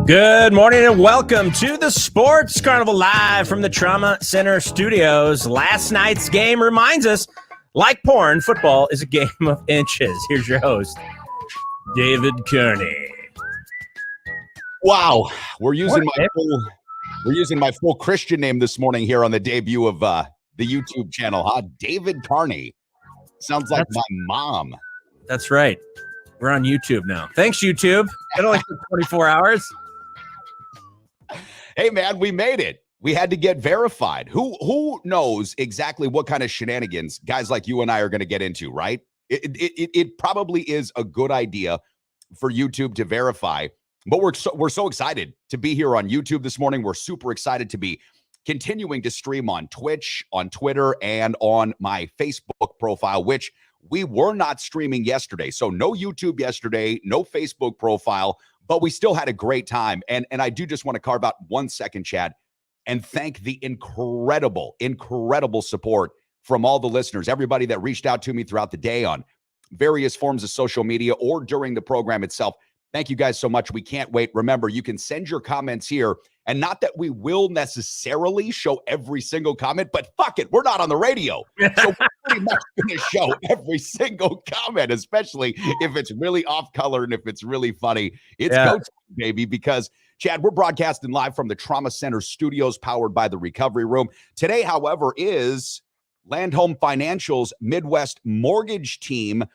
Good morning and welcome to the Sports Carnival live from the Trauma Center studios. Last night's game reminds us, like porn, football is a game of inches. Here's your host, David Kearney. Wow, we're using my full Christian name this morning here on the debut of the YouTube channel, huh? David Kearney. Sounds like my mom. That's right. We're on YouTube now. Thanks, YouTube. It only took 24 hours. Hey, man, we made it. We had to get verified. Who knows exactly what kind of shenanigans guys like you and I are going to get into, right? It probably is a good idea for YouTube to verify, but we're so excited to be here on YouTube this morning. We're super excited to be continuing to stream on Twitch, on Twitter, and on my Facebook profile, which we were not streaming yesterday. So no YouTube yesterday, no Facebook profile, but we still had a great time. And I do just want to carve out 1 second, Chad, and thank the incredible support from all the listeners, everybody that reached out to me throughout the day on various forms of social media or during the program itself. Thank you guys so much. We can't wait. Remember, you can send your comments here, and not that we will necessarily show every single comment, but fuck it, we're not on the radio. So we're pretty much going to show every single comment, especially if it's really off color and if it's really funny. It's go time, baby, because Chad, we're broadcasting live from the Trauma Center studios powered by the Recovery Room. Today, however, is Land Home Financial's Midwest Mortgage Team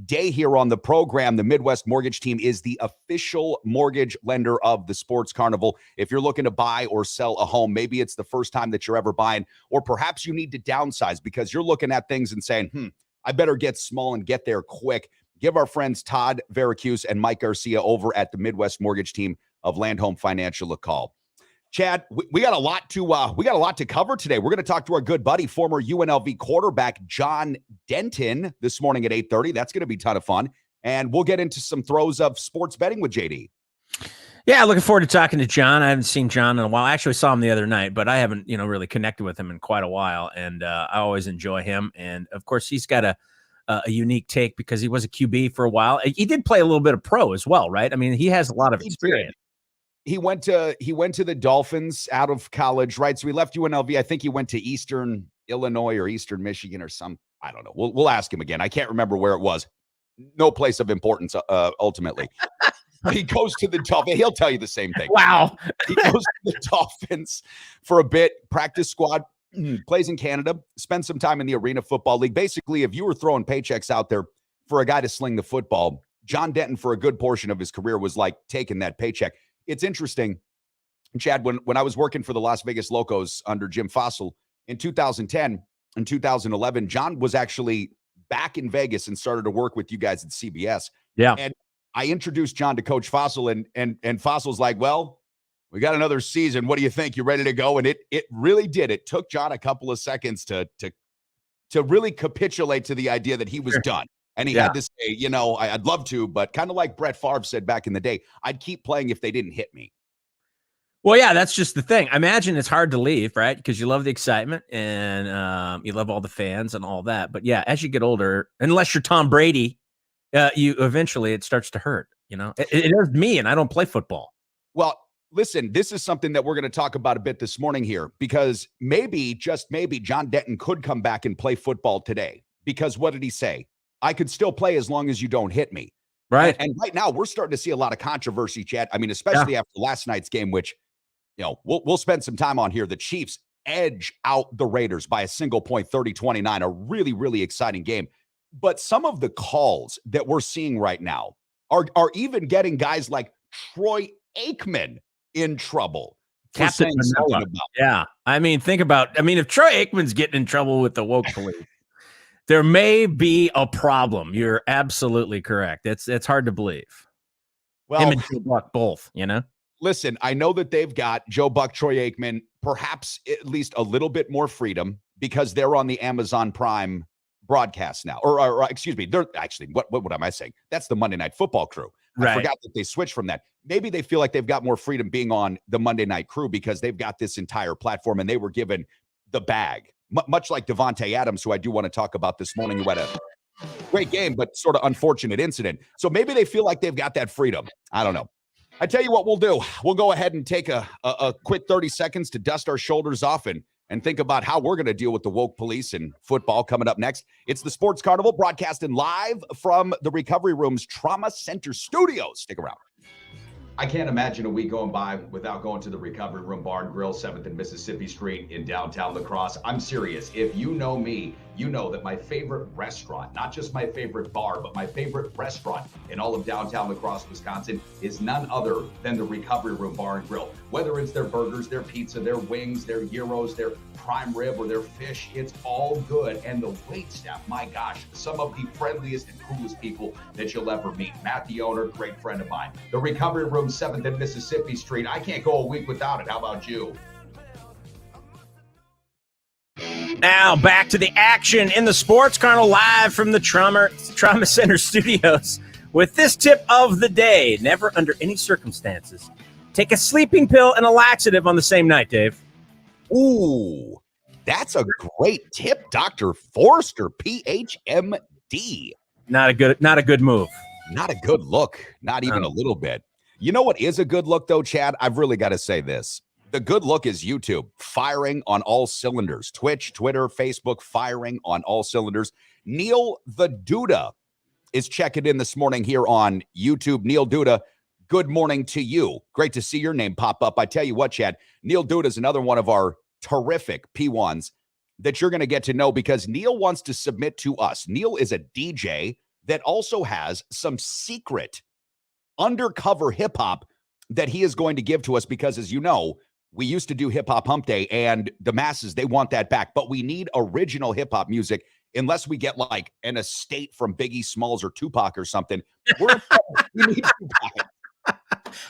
day here on the program. The Midwest Mortgage Team is the official mortgage lender of the Sports Carnival. If you're looking to buy or sell a home, maybe it's the first time that you're ever buying, or perhaps you need to downsize because you're looking at things and saying, I better get small and get there quick. Give our friends Todd Veracruz and Mike Garcia over at the Midwest Mortgage Team of Land Home Financial a call. Chad, we got a lot to cover today. We're going to talk to our good buddy, former UNLV quarterback Jon Denton this morning at 8:30. That's going to be a ton of fun. And we'll get into some throws of sports betting with JD. Yeah, looking forward to talking to John. I haven't seen John in a while. I actually saw him the other night, but I haven't, really connected with him in quite a while. And I always enjoy him. And of course, he's got a unique take because he was a QB for a while. He did play a little bit of pro as well, right? I mean, he has a lot of experience. He went to the Dolphins out of college, right? So he left UNLV. I think he went to Eastern Illinois or Eastern Michigan or some. I don't know. We'll ask him again. I can't remember where it was. No place of importance, ultimately. He goes to the Dolphins. He'll tell you the same thing. Wow. He goes to the Dolphins for a bit. Practice squad, plays in Canada. Spends some time in the Arena Football League. Basically, if you were throwing paychecks out there for a guy to sling the football, Jon Denton, for a good portion of his career, was like taking that paycheck. It's interesting, Chad, when I was working for the Las Vegas Locos under Jim Fossil in 2010 and 2011, Jon was actually back in Vegas and started to work with you guys at CBS. Yeah. And I introduced Jon to Coach Fossil, and Fossil's like, well, we got another season. What do you think? You ready to go? And it really did. It took Jon a couple of seconds to really capitulate to the idea that he was done. And he had to say, I'd love to, but kind of like Brett Favre said back in the day, I'd keep playing if they didn't hit me. Well, yeah, that's just the thing. I imagine it's hard to leave, right? Because you love the excitement and you love all the fans and all that. But yeah, as you get older, unless you're Tom Brady, you eventually it starts to hurt. It does me, and I don't play football. Well, listen, this is something that we're going to talk about a bit this morning here, because maybe, just maybe, Jon Denton could come back and play football today. Because what did he say? I could still play as long as you don't hit me. Right. And right now we're starting to see a lot of controversy, Chad. I mean, especially after last night's game, which, we'll spend some time on here. The Chiefs edge out the Raiders by a single point, 30-29, a really, really exciting game. But some of the calls that we're seeing right now are even getting guys like Troy Aikman in trouble. Captain Vanilla. Yeah. If Troy Aikman's getting in trouble with the woke police, there may be a problem. You're absolutely correct. It's hard to believe. Well, him and Joe Buck both, Listen, I know that they've got Joe Buck, Troy Aikman, perhaps at least a little bit more freedom because they're on the Amazon Prime broadcast now. Or excuse me, they're actually, what am I saying? That's the Monday Night Football crew. I forgot that they switched from that. Maybe they feel like they've got more freedom being on the Monday Night crew because they've got this entire platform and they were given the bag. Much like Devontae Adams, who I do want to talk about this morning, who had a great game, but sort of unfortunate incident. So maybe they feel like they've got that freedom. I don't know. I tell you what we'll do. We'll go ahead and take a quick 30 seconds to dust our shoulders off and think about how we're going to deal with the woke police and football coming up next. It's the Sports Carnival broadcasting live from the Recovery Room's Trauma Center studios. Stick around. I can't imagine a week going by without going to the Recovery Room Bar and Grill, 7th and Mississippi Street in downtown La Crosse. I'm serious. If you know me, you know that my favorite restaurant, not just my favorite bar, but my favorite restaurant in all of downtown La Crosse, Wisconsin, is none other than the Recovery Room Bar and Grill. Whether it's their burgers, their pizza, their wings, their gyros, their prime rib, or their fish, it's all good. And the wait staff, my gosh, some of the friendliest and coolest people that you'll ever meet. Matt, the owner, great friend of mine. The Recovery Room, 7th and Mississippi Street. I can't go a week without it. How about you? Now back to the action in the Sports Carnival live from the Trauma Center studios with this tip of the day. Never under any circumstances take a sleeping pill and a laxative on the same night, Dave. Ooh, that's a great tip, Dr. Forster, PhMD. Not a good move. Not a good look. Not even a little bit. You know what is a good look, though, Chad? I've really got to say this. The good look is YouTube firing on all cylinders. Twitch, Twitter, Facebook firing on all cylinders. Neil the Duda is checking in this morning here on YouTube. Neil Duda, good morning to you. Great to see your name pop up. I tell you what, Chad, Neil Duda is another one of our terrific P1s that you're going to get to know because Neil wants to submit to us. Neil is a DJ that also has some secret undercover hip hop that he is going to give to us because, as you know, we used to do Hip Hop Hump Day and the masses, they want that back, but we need original hip hop music unless we get like an estate from Biggie Smalls or Tupac or something. We need Tupac.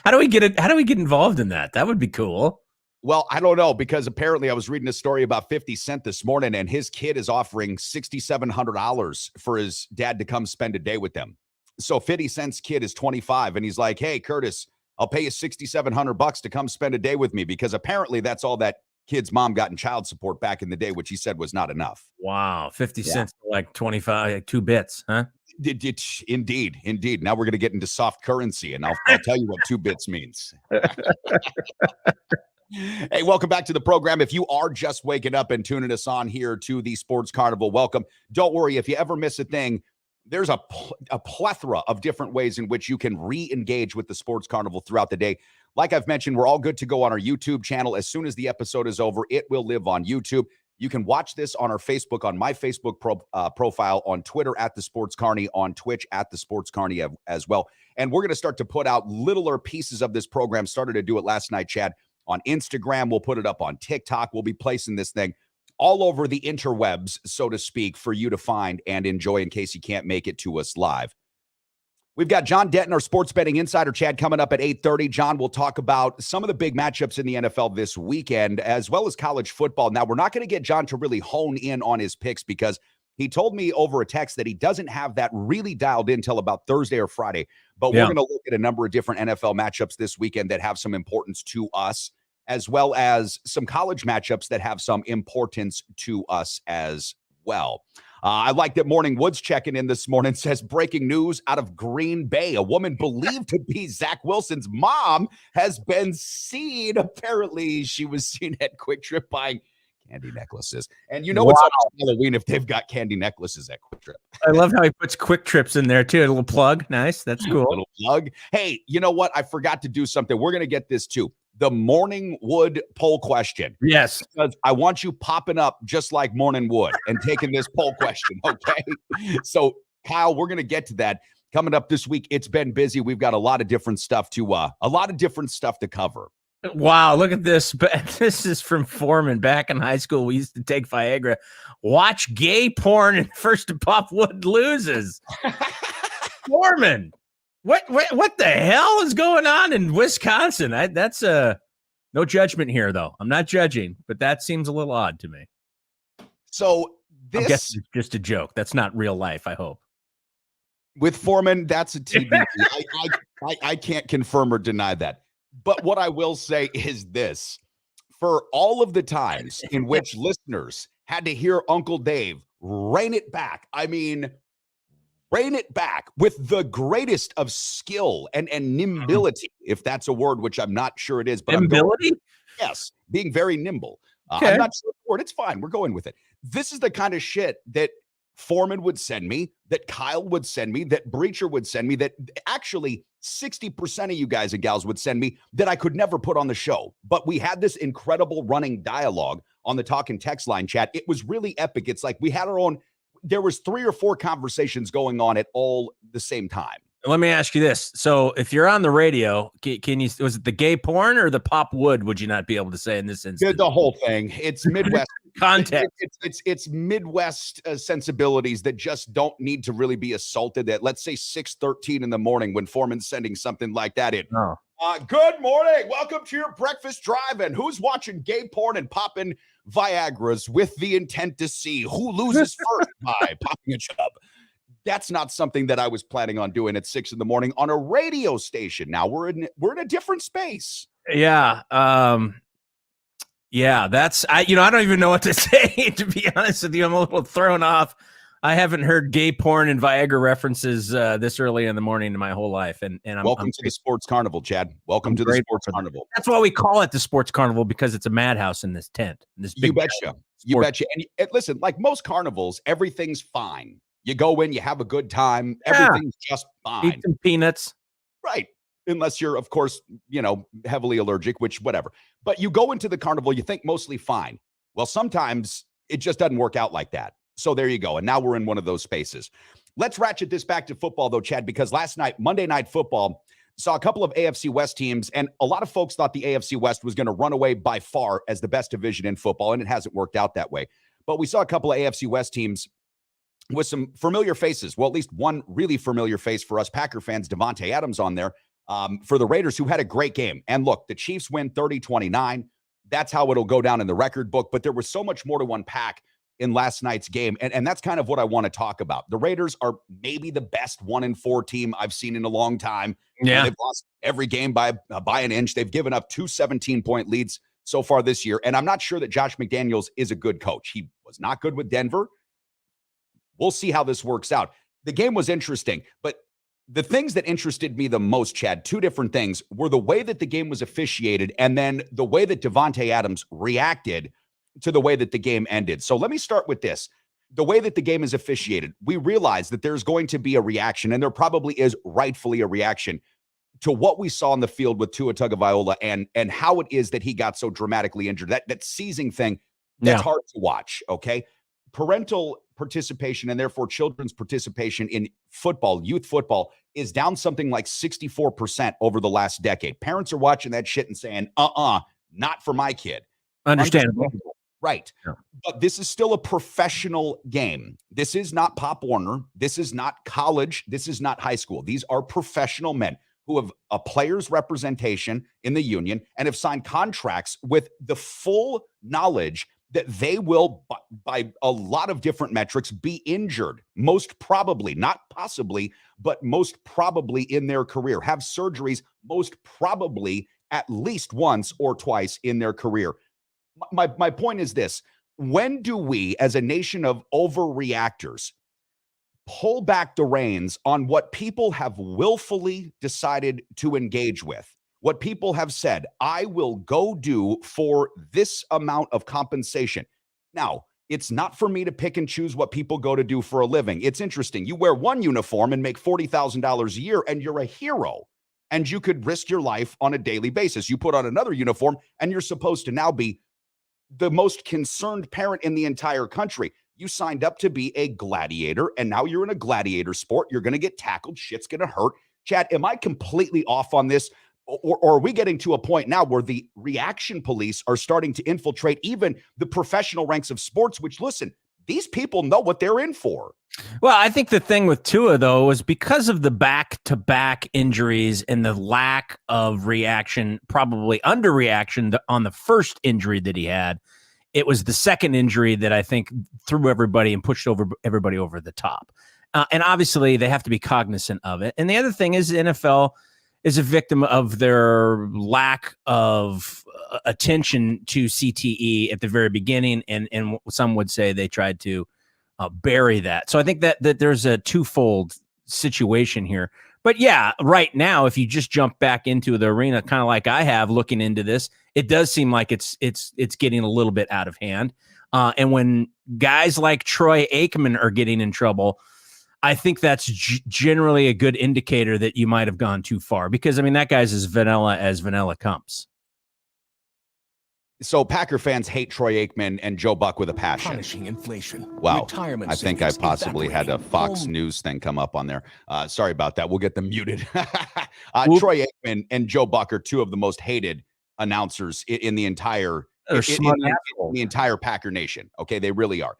How do we get it? How do we get involved in that? That would be cool. Well, I don't know, because apparently I was reading a story about 50 Cent this morning, and his kid is offering $6,700 for his dad to come spend a day with them. So 50 Cent's kid is 25, and he's like, hey, Curtis, I'll pay you $6,700 to come spend a day with me, because apparently that's all that kid's mom got in child support back in the day, which he said was not enough. Wow. 50 cents, like 25, like 2 bits, huh? Indeed. Now we're going to get into soft currency, and I'll tell you what 2 bits means. Hey, welcome back to the program. If you are just waking up and tuning us on here to the Sports Carnival, welcome. Don't worry, if you ever miss a thing, there's a plethora of different ways in which you can re-engage with the Sports Carnival throughout the day. Like I've mentioned, we're all good to go on our YouTube channel. As soon as the episode is over, it will live on YouTube. You can watch this on our Facebook, on my Facebook profile, on Twitter at The Sports Carney, on Twitch at The Sports Carney as well. And we're going to start to put out littler pieces of this program. Started to do it last night, Chad, on Instagram. We'll put it up on TikTok. We'll be placing this thing all over the interwebs, so to speak, for you to find and enjoy in case you can't make it to us live. We've got Jon Denton, our sports betting insider, Chad, coming up at 8:30. John will talk about some of the big matchups in the NFL this weekend, as well as college football. Now, we're not going to get John to really hone in on his picks because he told me over a text that he doesn't have that really dialed in till about Thursday or Friday. But we're going to look at a number of different NFL matchups this weekend that have some importance to us, as well as some college matchups that have some importance to us as well. I like that Morning Woods checking in this morning, says breaking news out of Green Bay. A woman believed to be Zach Wilson's mom has been seen. Apparently, she was seen at Quick Trip buying candy necklaces. And you know what's up on Halloween if they've got candy necklaces at Quick Trip. I love how he puts Quick Trips in there, too. A little plug. Nice. That's cool. A little plug. Hey, you know what? I forgot to do something. We're going to get this, too. The Morning Wood poll question. Yes. Because I want you popping up just like Morning Wood and taking this poll question, okay? So, Kyle, we're going to get to that coming up this week. It's been busy. We've got a lot of different stuff to cover. Wow, look at this. This is from Foreman. Back in high school, we used to take Viagra. Watch gay porn and First to Pop Wood loses. Foreman. What the hell is going on in Wisconsin? That's no judgment here, though. I'm not judging, but that seems a little odd to me. So I guess it's just a joke. That's not real life, I hope. With Foreman, that's a TBD. I can't confirm or deny that. But what I will say is this. For all of the times in which listeners had to hear Uncle Dave rein it back, I mean, rein it back with the greatest of skill and nimbility, if that's a word, which I'm not sure it is, but Nimbility? Yes, being very nimble. Okay. I'm not sure the word. It's fine. We're going with it. This is the kind of shit that Foreman would send me, that Kyle would send me, that Breacher would send me, that actually 60% of you guys and gals would send me, that I could never put on the show. But we had this incredible running dialogue on the talk and text line chat. It was really epic. It's like we had our own, there was 3 or 4 conversations going on at all the same time. Let me ask you this. So if you're on the radio, can you, was it the gay porn or the pop wood? Would you not be able to say in this instance? The whole thing. It's Midwest context. It's Midwest sensibilities that just don't need to really be assaulted at, let's say, 6:13 in the morning when Foreman's sending something like that in. Oh. Good morning. Welcome to your breakfast drive-in. Who's watching gay porn and popping Viagras with the intent to see who loses first by popping a chub? That's not something that I was planning on doing at 6 in the morning on a radio station. Now we're in a different space. Yeah. Yeah, that's I don't even know what to say, to be honest with you. I'm a little thrown off. I haven't heard gay porn and Viagra references this early in the morning in my whole life. And I'm welcome to the Sports Carnival, Chad. Welcome to the Sports Carnival. That's why we call it the Sports Carnival, because it's a madhouse in this tent. This big you betcha. You betcha. And listen, like most carnivals, everything's fine. You go in, you have a good time. Everything's just fine. Eat some peanuts. Right. Unless you're, of course, heavily allergic, which whatever. But you go into the carnival, you think mostly fine. Well, sometimes it just doesn't work out like that. So there you go. And now we're in one of those spaces. Let's ratchet this back to football, though, Chad, because last night, Monday Night Football, saw a couple of AFC West teams, and a lot of folks thought the AFC West was going to run away by far as the best division in football, and it hasn't worked out that way. But we saw a couple of AFC West teams with some familiar faces. Well, at least one really familiar face for us Packer fans, Davante Adams on there for the Raiders, who had a great game. And look, the Chiefs win 30-29. That's how it'll go down in the record book. But there was so much more to unpack in last night's game. And that's kind of what I want to talk about. The Raiders are maybe the best 1-4 team I've seen in a long time. Yeah. They've lost every game by an inch. They've given up 2 17-point leads so far this year. And I'm not sure that Josh McDaniels is a good coach. He was not good with Denver. We'll see how this works out. The game was interesting, but the things that interested me the most, Chad, 2 different things, were the way that the game was officiated and then the way that Davante Adams reacted to the way that the game ended. So let me start with this. The way that the game is officiated, we realize that there's going to be a reaction, and there probably is rightfully a reaction to what we saw on the field with Tua Tagovailoa and how it is that he got so dramatically injured. That seizing thing, that's hard to watch, okay? Parental participation and therefore children's participation in football, youth football, is down something like 64% over the last decade. Parents are watching that shit and saying, not for my kid. Understandable. Right. Yeah. But this is still a professional game. This is not Pop Warner. This is not college. This is not high school. These are professional men who have a player's representation in the union and have signed contracts with the full knowledge that they will, by a lot of different metrics, be injured, most probably, not possibly, but most probably in their career, have surgeries most probably at least once or twice in their career. My point is this: when do we, as a nation of overreactors, pull back the reins on what people have willfully decided to engage with? What people have said, I will go do for this amount of compensation. Now, it's not for me to pick and choose what people go to do for a living. It's interesting. You wear one uniform and make $40,000 a year, and you're a hero, and you could risk your life on a daily basis. You put on another uniform, and you're supposed to now be the most concerned parent in the entire country. You signed up to be a gladiator, and now you're in a gladiator sport. You're going to get tackled. Shit's going to hurt. Chad, am I completely off on this? Or are we getting to a point now where the reaction police are starting to infiltrate even the professional ranks of sports, which, listen, these people know what they're in for. Well, I think the thing with Tua, though, was because of the back-to-back injuries and the lack of reaction, probably underreaction on the first injury that he had. It was the second injury that I think threw everybody and pushed everybody over the top. And obviously, they have to be cognizant of it. And the other thing is the NFL is a victim of their lack of attention to CTE at the very beginning. And some would say they tried to bury that. So I think that there's a twofold situation here. But yeah, right now, if you just jump back into the arena, kind of like I have looking into this, it does seem like it's getting a little bit out of hand. And when guys like Troy Aikman are getting in trouble, I think that's generally a good indicator that you might have gone too far, because I mean, that guy's as vanilla comes. So Packer fans hate Troy Aikman and Joe Buck with a passion. Punishing inflation. Wow. I think I possibly had a Fox News thing come up on there. Sorry about that. We'll get them muted. Troy Aikman and Joe Buck are two of the most hated announcers in the entire in the entire Packer nation. Okay, they really are.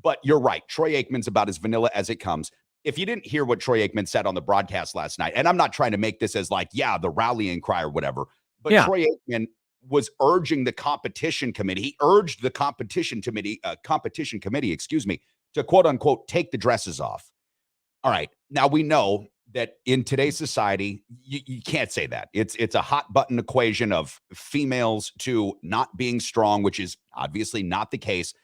But you're right. Troy Aikman's about as vanilla as it comes. If you didn't hear what Troy Aikman said on the broadcast last night, and I'm not trying to make this as like, yeah, the rallying cry or whatever, but Troy Aikman was urging the competition committee. He urged the competition committee, to quote unquote, take the dresses off. All right. Now we know that in today's society, you can't say that. It's a hot button equation of females to not being strong, which is obviously not the case.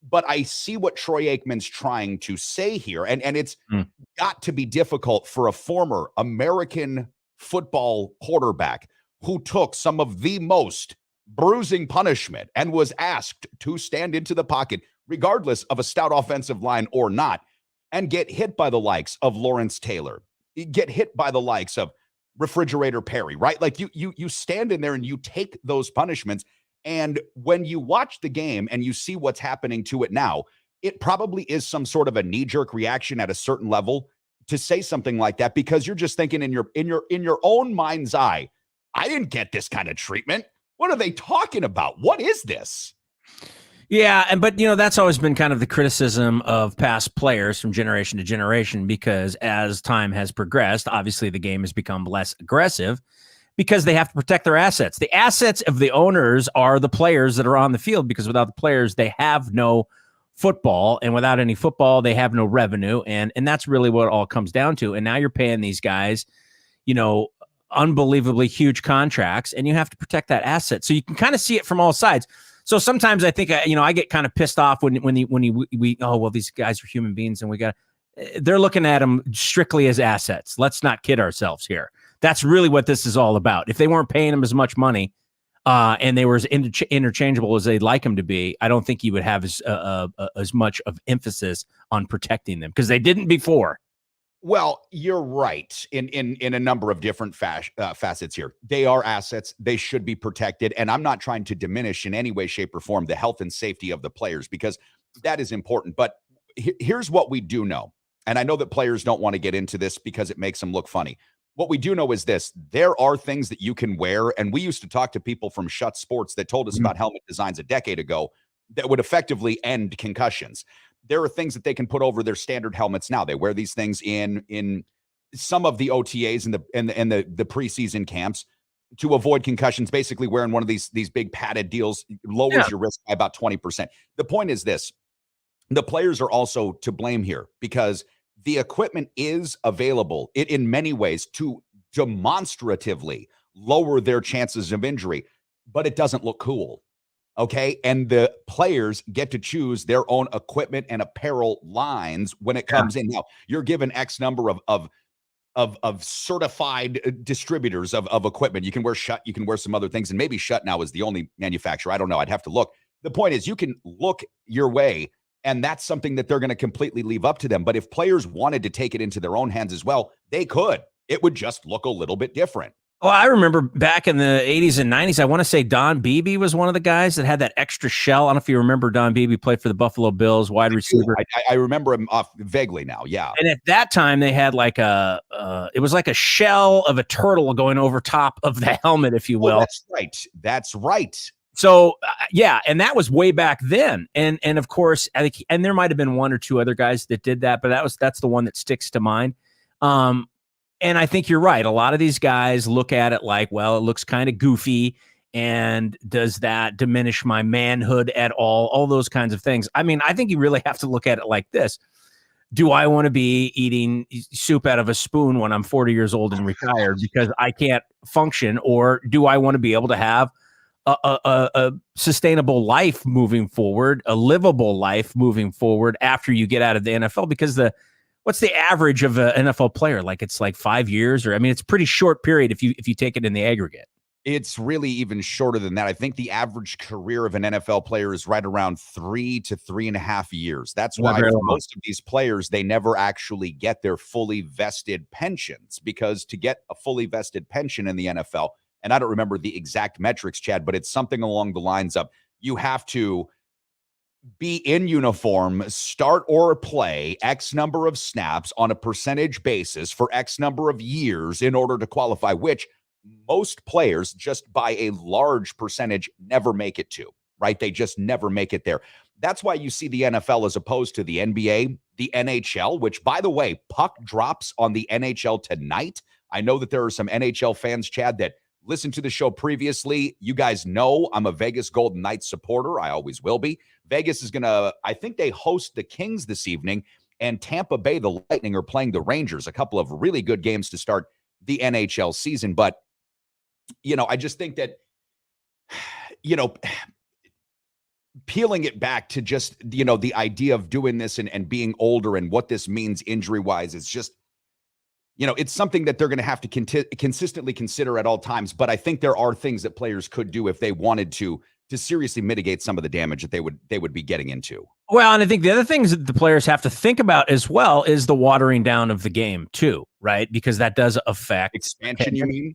But I see what Troy Aikman's trying to say here. And it's got to be difficult for a former American football quarterback who took some of the most bruising punishment and was asked to stand into the pocket, regardless of a stout offensive line or not, and get hit by the likes of Lawrence Taylor, get hit by the likes of Refrigerator Perry, right? Like you stand in there and you take those punishments. And when you watch the game and you see what's happening to it now, it probably is some sort of a knee-jerk reaction at a certain level to say something like that, because you're just thinking in your own mind's eye, I didn't get this kind of treatment. What are they talking about? What is this? Yeah, but that's always been kind of the criticism of past players from generation to generation, because as time has progressed, obviously the game has become less aggressive because they have to protect their assets. The assets of the owners are the players that are on the field, because without the players, they have no football, and without any football, they have no revenue, and that's really what it all comes down to. And now you're paying these guys, unbelievably huge contracts, and you have to protect that asset. So you can kind of see it from all sides. So sometimes I think, I get kind of pissed off when these guys are human beings and they're looking at them strictly as assets. Let's not kid ourselves here. That's really what this is all about. If they weren't paying them as much money and they were as interchangeable as they'd like them to be, I don't think you would have as much of emphasis on protecting them, because they didn't before. Well, you're right in a number of different facets here. They are assets. They should be protected. And I'm not trying to diminish in any way, shape, or form the health and safety of the players, because that is important. But here's what we do know. And I know that players don't want to get into this because it makes them look funny. What we do know is this: there are things that you can wear. And we used to talk to people from Shut Sports that told us about helmet designs a decade ago that would effectively end concussions. There are things that they can put over their standard helmets now. They wear these things in some of the OTAs and the preseason camps to avoid concussions. Basically, wearing one of these big padded deals lowers your risk by about 20%. The point is this: the players are also to blame here, because the equipment is available in many ways to demonstratively lower their chances of injury, but it doesn't look cool. Okay. And the players get to choose their own equipment and apparel lines when it comes in. Now, you're given X number of certified distributors of equipment. You can wear Shut, you can wear some other things, and maybe Shut now is the only manufacturer. I don't know. I'd have to look. The point is, you can look your way, and that's something that they're going to completely leave up to them. But if players wanted to take it into their own hands as well, they could. It would just look a little bit different. Well, I remember back in the 80s and 90s, I want to say Don Beebe was one of the guys that had that extra shell. I don't know if you remember Don Beebe, played for the Buffalo Bills, wide receiver. I remember him off vaguely now, yeah. And at that time, they had like it was like a shell of a turtle going over top of the helmet, if you will. Oh, that's right. So, yeah, and that was way back then. And of course, I think, and there might have been one or two other guys that did that, but that's the one that sticks to mind. And I think you're right. A lot of these guys look at it like, well, it looks kind of goofy, and does that diminish my manhood at all? All those kinds of things. I mean, I think you really have to look at it like this. Do I want to be eating soup out of a spoon when I'm 40 years old and retired because I can't function? Or do I want to be able to have a sustainable life moving forward, a livable life moving forward after you get out of the NFL, because what's the average of an NFL player? Like, it's like 5 years, or I mean, it's a pretty short period if you take it in the aggregate. It's really even shorter than that. I think the average career of an NFL player is right around 3 to 3.5 years. That's why for most of these players, they never actually get their fully vested pensions, because to get a fully vested pension in the NFL, and I don't remember the exact metrics, Chad, but it's something along the lines of you have to be in uniform, start or play X number of snaps on a percentage basis for X number of years in order to qualify, which most players, just by a large percentage, never make it to, right? They just never make it there. That's why you see the NFL as opposed to the NBA, the NHL, which, by the way, puck drops on the NHL tonight. I know that there are some NHL fans, Chad, that listened to the show previously. You guys know I'm a Vegas Golden Knights supporter. I always will be. Vegas is going to, I think they host the Kings this evening, and Tampa Bay, the Lightning, are playing the Rangers. A couple of really good games to start the NHL season. But I just think that, peeling it back to just, the idea of doing this and being older and what this means injury-wise, it's just, it's something that they're going to have to consistently consider at all times. But I think there are things that players could do if they wanted to seriously mitigate some of the damage that they would be getting into. Well, and I think the other things that the players have to think about as well is the watering down of the game too, right? Because that does affect expansion, you mean?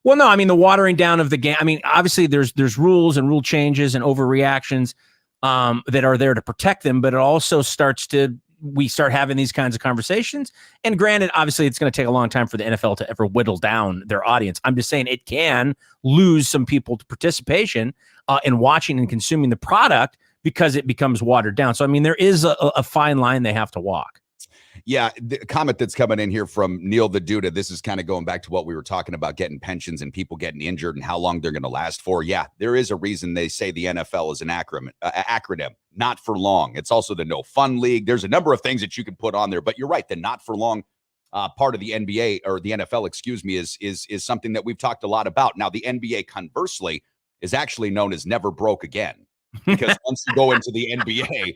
Well, no, I mean the watering down of the game. I mean, obviously there's rules and rule changes and overreactions that are there to protect them, but it also we start having these kinds of conversations. And granted, obviously it's going to take a long time for the NFL to ever whittle down their audience. I'm just saying it can lose some people to participation in watching and consuming the product because it becomes watered down. So, I mean, there is a fine line they have to walk. Yeah, the comment that's coming in here from Neil the Duda, this is kind of going back to what we were talking about, getting pensions and people getting injured and how long they're going to last for. Yeah, there is a reason they say the NFL is an acronym, not for long. It's also the no fun league. There's a number of things that you can put on there, but you're right. The not for long part of the NBA or the NFL, excuse me, is something that we've talked a lot about. Now, the NBA conversely is actually known as never broke again. Because once you go into the NBA,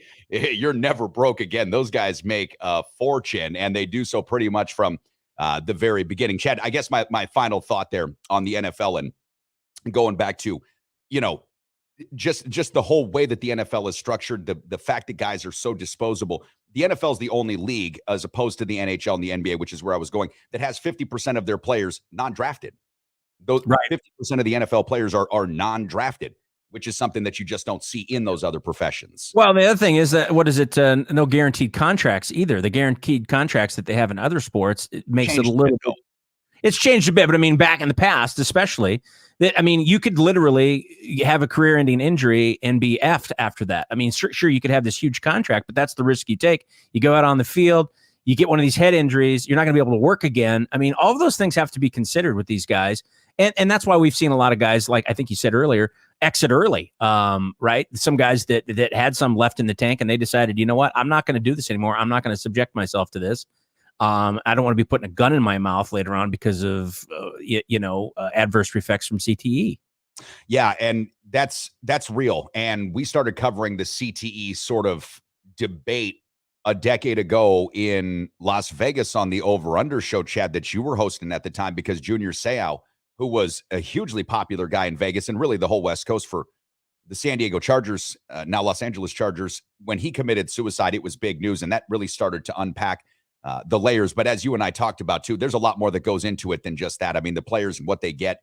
you're never broke again. Those guys make a fortune, and they do so pretty much from the very beginning. Chad, I guess my final thought there on the NFL and going back to, just the whole way that the NFL is structured, the fact that guys are so disposable. The NFL is the only league, as opposed to the NHL and the NBA, which is where I was going, that has 50% of their players non-drafted. Those 50% of the NFL players are non-drafted, which is something that you just don't see in those other professions. Well, the other thing is that, no guaranteed contracts either. The guaranteed contracts that they have in other sports, it makes it a little bit. It's changed a bit, but I mean, back in the past, especially, you could literally have a career-ending injury and be effed after that. I mean, sure, you could have this huge contract, but that's the risk you take. You go out on the field, you get one of these head injuries, you're not going to be able to work again. I mean, all of those things have to be considered with these guys. And that's why we've seen a lot of guys, like I think you said earlier, exit early, right? Some guys that had some left in the tank and they decided, you know what, I'm not going to do this anymore. I'm not going to subject myself to this. I don't want to be putting a gun in my mouth later on because of, adverse effects from CTE. Yeah, and that's real. And we started covering the CTE sort of debate a decade ago in Las Vegas on the Over Under show, Chad, that you were hosting at the time, because Junior Seau, who was a hugely popular guy in Vegas and really the whole West Coast for the San Diego Chargers, now Los Angeles Chargers, when he committed suicide, it was big news. And that really started to unpack the layers. But as you and I talked about too, there's a lot more that goes into it than just that. I mean, the players and what they get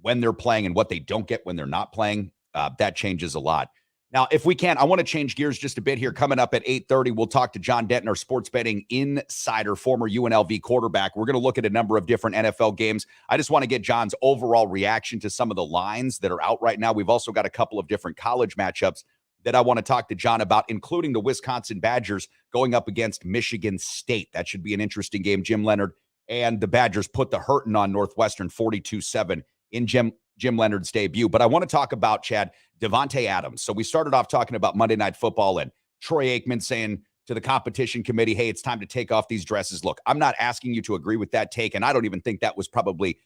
when they're playing and what they don't get when they're not playing, that changes a lot. Now, if we can, I want to change gears just a bit here. Coming up at 8:30, we'll talk to Jon Denton, our sports betting insider, former UNLV quarterback. We're going to look at a number of different NFL games. I just want to get John's overall reaction to some of the lines that are out right now. We've also got a couple of different college matchups that I want to talk to Jon about, including the Wisconsin Badgers going up against Michigan State. That should be an interesting game. Jim Leonhard and the Badgers put the hurting on Northwestern 42-7 in Jim Leonhard's debut. But I want to talk about, Chad, Davante Adams. So we started off talking about Monday Night Football and Troy Aikman saying to the competition committee, hey, it's time to take off these dresses. Look, I'm not asking you to agree with that take, and I don't even think that was probably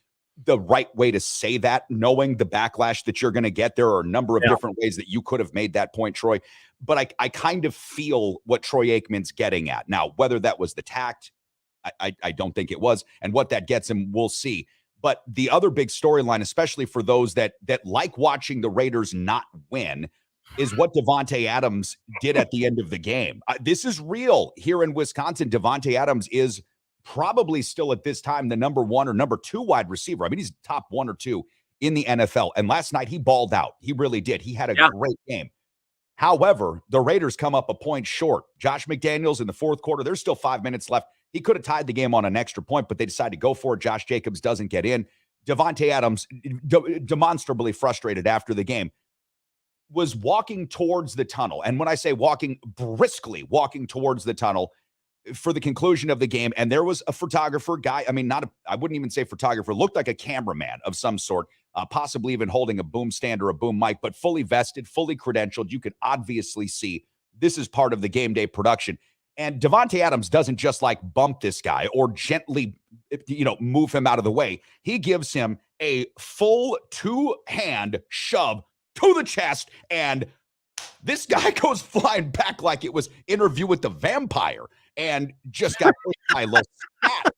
the right way to say that, knowing the backlash that you're going to get. There are a number of different ways that you could have made that point, Troy. But I kind of feel what Troy Aikman's getting at. Now, whether that was the tact, I don't think it was. And what that gets him, we'll see. But the other big storyline, especially for those that like watching the Raiders not win, is what Davante Adams did at the end of the game. This is real here in Wisconsin. Davante Adams is probably still at this time the number 1 or number 2 wide receiver. I mean, he's top 1 or 2 in the NFL. And last night he balled out. He really did. He had a great game. However, the Raiders come up a point short. Josh McDaniels in the fourth quarter, there's still 5 minutes left. He could have tied the game on an extra point, but they decided to go for it. Josh Jacobs doesn't get in. Davante Adams, demonstrably frustrated after the game, was walking towards the tunnel. And when I say walking, briskly walking towards the tunnel for the conclusion of the game. And there was a photographer guy. I mean, I wouldn't even say photographer, looked like a cameraman of some sort, possibly even holding a boom stand or a boom mic, but fully vested, fully credentialed. You could obviously see this is part of the game day production. And Davante Adams doesn't just like bump this guy or gently, move him out of the way. He gives him a full 2-hand shove to the chest, and this guy goes flying back like it was Interview with the Vampire and just got hit by a scat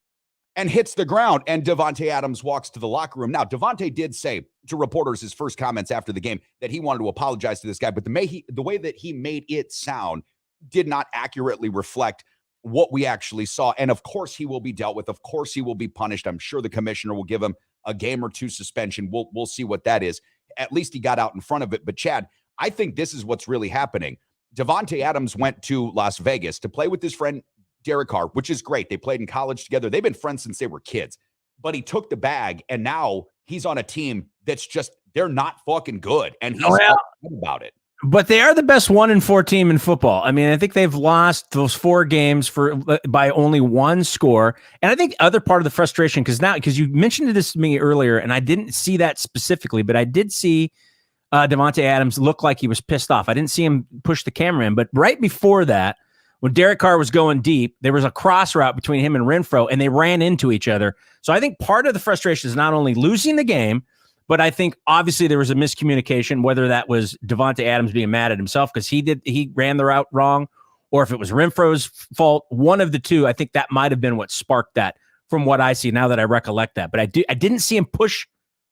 and hits the ground. And Davante Adams walks to the locker room. Now, Davante did say to reporters his first comments after the game that he wanted to apologize to this guy, but the way that he made it sound did not accurately reflect what we actually saw. And of course he will be dealt with. Of course he will be punished. I'm sure the commissioner will give him a game or 2 suspension. We'll see what that is. At least he got out in front of it. But Chad, I think this is what's really happening. Davante Adams went to Las Vegas to play with his friend Derek Carr, which is great. They played in college together. They've been friends since they were kids. But he took the bag, and now he's on a team that's just, they're not fucking good. And he's about it. But they are the best 1-4 team in football. I mean, I think they've lost those 4 games by only 1 score. And I think other part of the frustration, because you mentioned this to me earlier, and I didn't see that specifically, but I did see Davante Adams look like he was pissed off. I didn't see him push the camera in, but right before that, when Derek Carr was going deep, there was a cross route between him and Renfro, and they ran into each other. So I think part of the frustration is not only losing the game, but I think obviously there was a miscommunication, whether that was Davante Adams being mad at himself because he ran the route wrong, or if it was Renfro's fault. One of the two. I think that might have been what sparked that, from what I see now that I recollect that. But I didn't see him push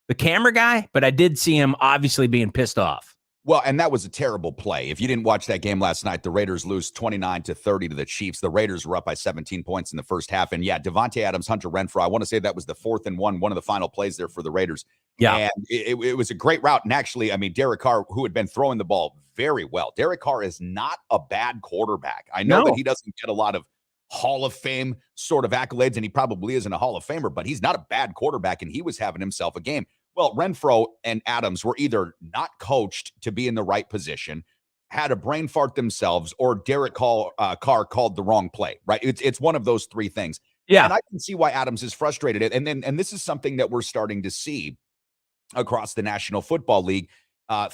the camera guy, but I did see him obviously being pissed off. Well, and that was a terrible play. If you didn't watch that game last night, the Raiders lose 29-30 to the Chiefs. The Raiders were up by 17 points in the first half. And yeah, Davante Adams, Hunter Renfrow, I want to say that was the 4th and 1 of the final plays there for the Raiders. Yeah. And it was a great route. And actually, I mean, Derek Carr, who had been throwing the ball very well. Derek Carr is not a bad quarterback. I know that he doesn't get a lot of Hall of Fame sort of accolades, and he probably isn't a Hall of Famer, but he's not a bad quarterback, and he was having himself a game. Well, Renfrow and Adams were either not coached to be in the right position, had a brain fart themselves, or Derek Carr called the wrong play, right? It's one of those 3 things. Yeah. And I can see why Adams is frustrated. And this is something that we're starting to see across the National Football League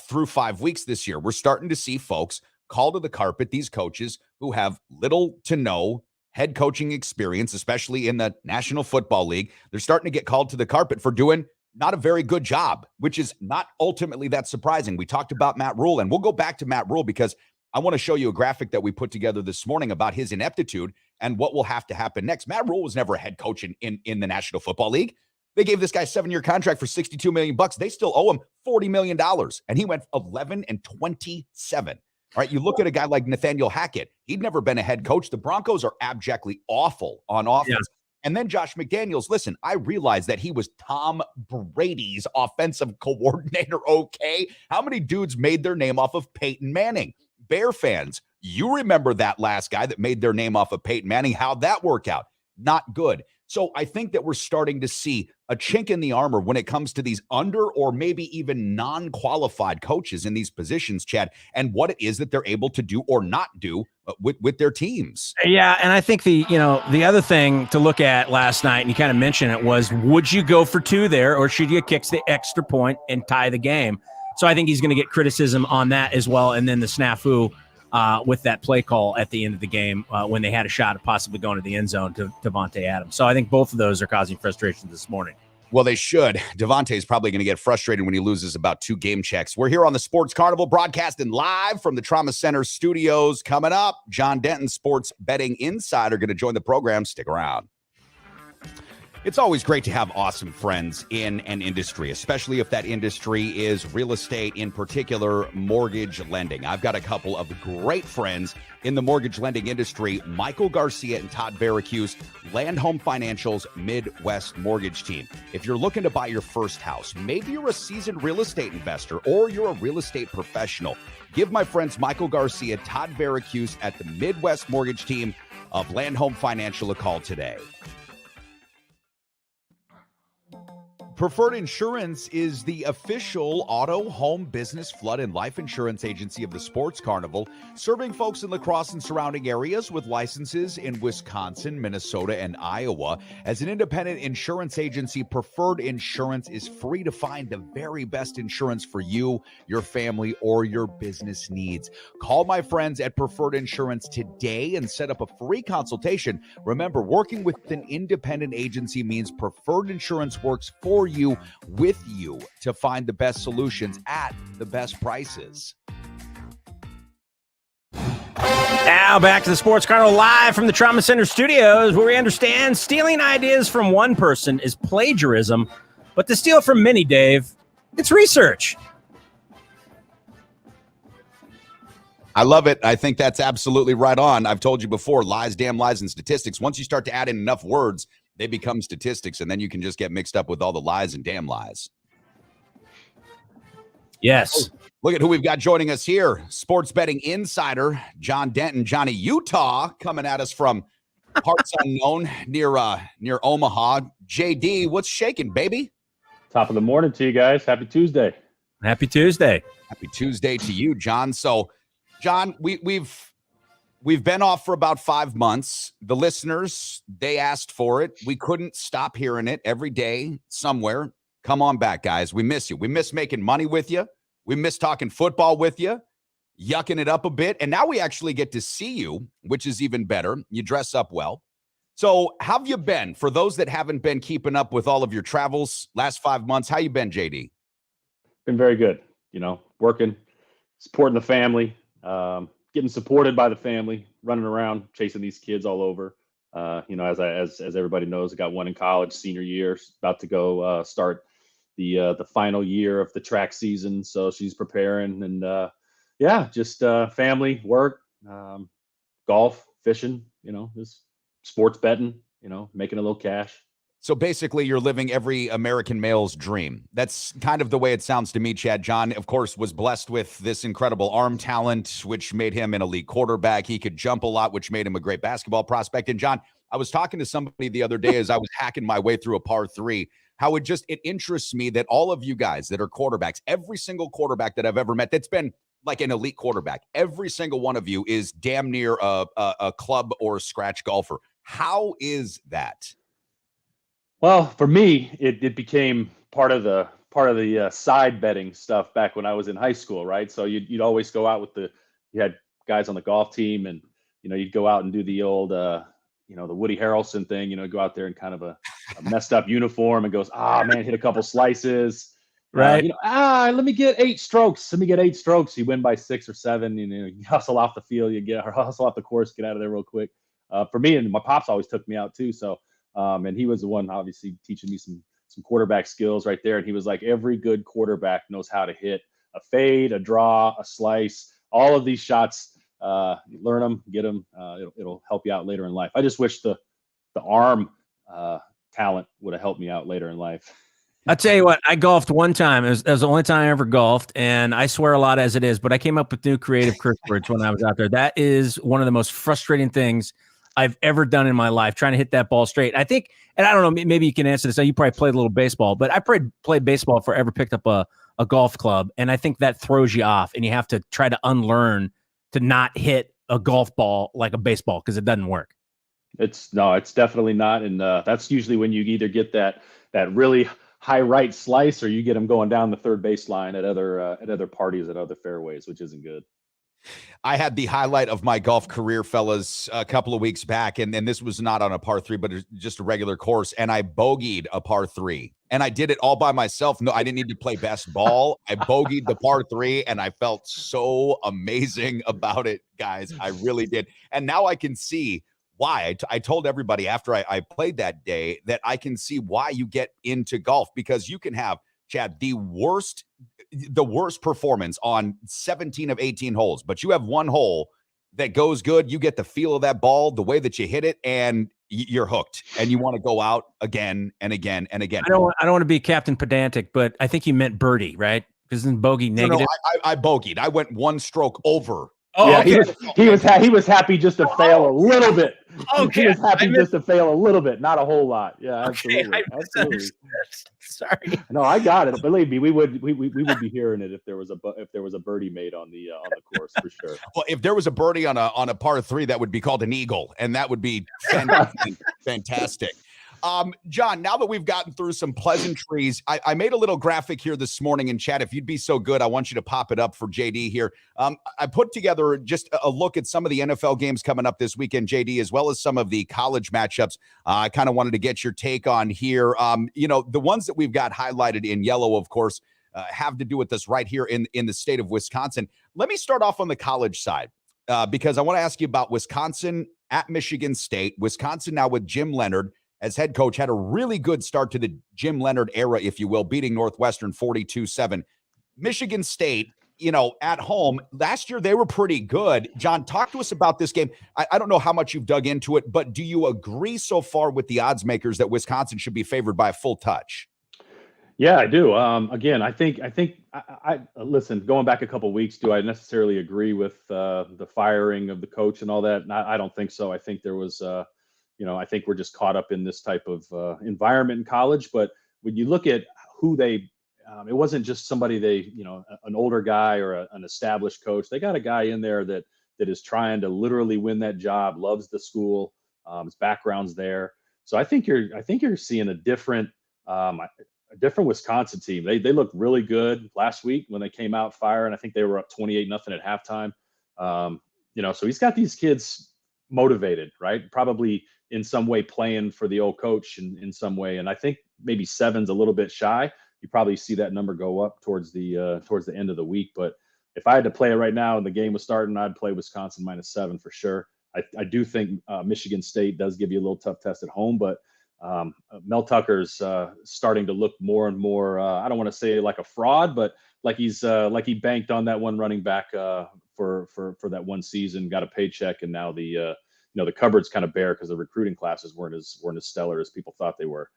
through 5 weeks this year. We're starting to see folks call to the carpet, these coaches who have little to no head coaching experience, especially in the National Football League. They're starting to get called to the carpet for doing not a very good job, which is not ultimately that surprising. We talked about Matt Rule, and we'll go back to Matt Rule because I want to show you a graphic that we put together this morning about his ineptitude and what will have to happen next. Matt Rule was never a head coach in the National Football League. They gave this guy a 7-year contract for $62 million. They still owe him $40 million, and he went 11-27. All right, you look at a guy like Nathaniel Hackett. He'd never been a head coach. The Broncos are abjectly awful on offense. Yeah. And then Josh McDaniels, listen, I realized that he was Tom Brady's offensive coordinator, okay? How many dudes made their name off of Peyton Manning? Bear fans, you remember that last guy that made their name off of Peyton Manning. How'd that work out? Not good. So I think that we're starting to see a chink in the armor when it comes to these under or maybe even non-qualified coaches in these positions, Chad, and what it is that they're able to do or not do with their teams. Yeah, and I think the other thing to look at last night, and you kind of mentioned it, was would you go for 2 there, or should you kick the extra point and tie the game? So I think he's going to get criticism on that as well, and then the snafu with that play call at the end of the game when they had a shot at possibly going to the end zone to Davante Adams. So I think both of those are causing frustration this morning. Well, they should. Devontae's probably going to get frustrated when he loses about 2 game checks. We're here on the Sports Carnival, broadcasting live from the Trauma Center studios. Coming up, Jon Denton, sports betting insider, going to join the program. Stick around. It's always great to have awesome friends in an industry, especially if that industry is real estate, in particular, mortgage lending. I've got a couple of great friends in the mortgage lending industry, Michael Garcia and Todd Barracuse, Land Home Financial's Midwest mortgage team. If you're looking to buy your first house, maybe you're a seasoned real estate investor or you're a real estate professional, give my friends Michael Garcia, Todd Barracuse at the Midwest mortgage team of Land Home Financial a call today. Preferred Insurance is the official auto, home, business, flood, and life insurance agency of the Sports Carnival, serving folks in La Crosse and surrounding areas with licenses in Wisconsin, Minnesota, and Iowa. As an independent insurance agency, Preferred Insurance is free to find the very best insurance for you, your family, or your business needs. Call my friends at Preferred Insurance today and set up a free consultation. Remember, working with an independent agency means Preferred Insurance works for you, with you, to find the best solutions at the best prices. Now back to the Sports Carnival live from the Trauma Center studios, where we understand stealing ideas from one person is plagiarism, but to steal from many, Dave, it's research. I love it. I think that's absolutely right on. I've told you before, lies, damn lies, and statistics. Once you start to add in enough words, they become statistics, and then you can just get mixed up with all the lies and damn lies. Yes. Oh, look at who we've got joining us here. Sports betting insider, Jon Denton. Johnny, Utah, coming at us from parts unknown near Omaha. JD, what's shaking, baby? Top of the morning to you guys. Happy Tuesday. Happy Tuesday. Happy Tuesday to you, John. So, John, we've been off for about 5 months. The listeners, they asked for it. We couldn't stop hearing it every day somewhere. Come on back, guys. We miss you. We miss making money with you. We miss talking football with you, yucking it up a bit. And now we actually get to see you, which is even better. You dress up well. So how have you been? For those that haven't been keeping up with all of your travels last 5 months, how you been, JD? Been very good. Working, supporting the family, getting supported by the family, running around, chasing these kids all over. As everybody knows, I got one in college, senior year, about to go start the final year of the track season. So she's preparing, and just family, work, golf, fishing. Just sports betting. Making a little cash. So basically, you're living every American male's dream. That's kind of the way it sounds to me, Chad. John, of course, was blessed with this incredible arm talent, which made him an elite quarterback. He could jump a lot, which made him a great basketball prospect. And John, I was talking to somebody the other day as I was hacking my way through a par 3, how it interests me that all of you guys that are quarterbacks, every single quarterback that I've ever met that's been like an elite quarterback, every single one of you is damn near a club or a scratch golfer. How is that? Well, for me, it became part of the side betting stuff back when I was in high school, right? So you'd always go out you had guys on the golf team, and you'd go out and do the old the Woody Harrelson thing, go out there in kind of a messed up uniform and goes, man, hit a couple slices, right? Let me get 8 strokes. You win by 6 or 7. You hustle off the field, hustle off the course, get out of there real quick. For me, and my pops always took me out too, so. And he was the one obviously teaching me some quarterback skills right there. And he was like, every good quarterback knows how to hit a fade, a draw, a slice, all of these shots. Learn them, get them. It'll help you out later in life. I just wish the arm talent would have helped me out later in life. I'll tell you what, I golfed one time. It was the only time I ever golfed, and I swear a lot as it is, but I came up with new creative curse words when I was out there. That is one of the most frustrating things I've ever done in my life, trying to hit that ball straight. I think, and I don't know, maybe you can answer this. You probably played a little baseball, but I played baseball if I ever picked up a golf club. And I think that throws you off, and you have to try to unlearn to not hit a golf ball like a baseball, because it doesn't work. It's definitely not. And that's usually when you either get that really high right slice, or you get them going down the third baseline at other parties, at other fairways, which isn't good. I had the highlight of my golf career, fellas, a couple of weeks back, and this was not on a par 3, but just a regular course, and I bogeyed a par 3. and I did it all by myself. No, I didn't need to play best ball. I bogeyed the par 3, and I felt so amazing about it, guys. I really did. And now I can see why. I told everybody after I played that day that I can see why you get into golf, because you can have, Chad, the worst performance on 17 of 18 holes, but you have one hole that goes good. You get the feel of that ball, the way that you hit it, and you're hooked, and you want to go out again and again and again. I don't want to be Captain Pedantic, but I think you meant birdie, right? Isn't bogey negative? No, I bogeyed. I went one stroke over. Oh, yeah, okay. He was happy just to fail a little bit. Okay, he was happy just to fail a little bit, not a whole lot. Yeah, absolutely. Absolutely. Sorry. No, I got it. Believe me, we would be hearing it if there was a birdie made on the course for sure. Well, if there was a birdie on a par 3, that would be called an eagle, and that would be fantastic. John, now that we've gotten through some pleasantries, I made a little graphic here this morning in chat. If you'd be so good, I want you to pop it up for JD here. I put together just a look at some of the NFL games coming up this weekend, JD, as well as some of the college matchups. I kind of wanted to get your take on here. The ones that we've got highlighted in yellow, of course, have to do with us right here in the state of Wisconsin. Let me start off on the college side because I want to ask you about Wisconsin at Michigan State. Wisconsin now with Jim Leonhard as head coach had a really good start to the Jim Leonhard era, if you will, beating Northwestern 42-7. Michigan State, at home, last year they were pretty good. John, talk to us about this game. I don't know how much you've dug into it, but do you agree so far with the odds makers that Wisconsin should be favored by a full touch? Yeah, I do. Again, I think I listen, going back a couple of weeks, do I necessarily agree with the firing of the coach and all that? I don't think so. I think there was I think we're just caught up in this type of environment in college. But when you look at who it wasn't just somebody an older guy or an established coach. They got a guy in there that is trying to literally win that job, loves the school, his background's there. So I think you're seeing a different Wisconsin team. They looked really good last week when they came out firing. I think they were up 28-0 at halftime. So he's got these kids motivated, right? Probably in some way playing for the old coach in some way. And I think maybe 7's a little bit shy. You probably see that number go up towards the end of the week. But if I had to play it right now and the game was starting, I'd play Wisconsin -7 for sure. I do think Michigan State does give you a little tough test at home, but Mel Tucker's starting to look more and more, I don't want to say like a fraud, but like he banked on that one running back for that one season, got a paycheck, and now the cupboard's kind of bare because the recruiting classes weren't as stellar as people thought they were.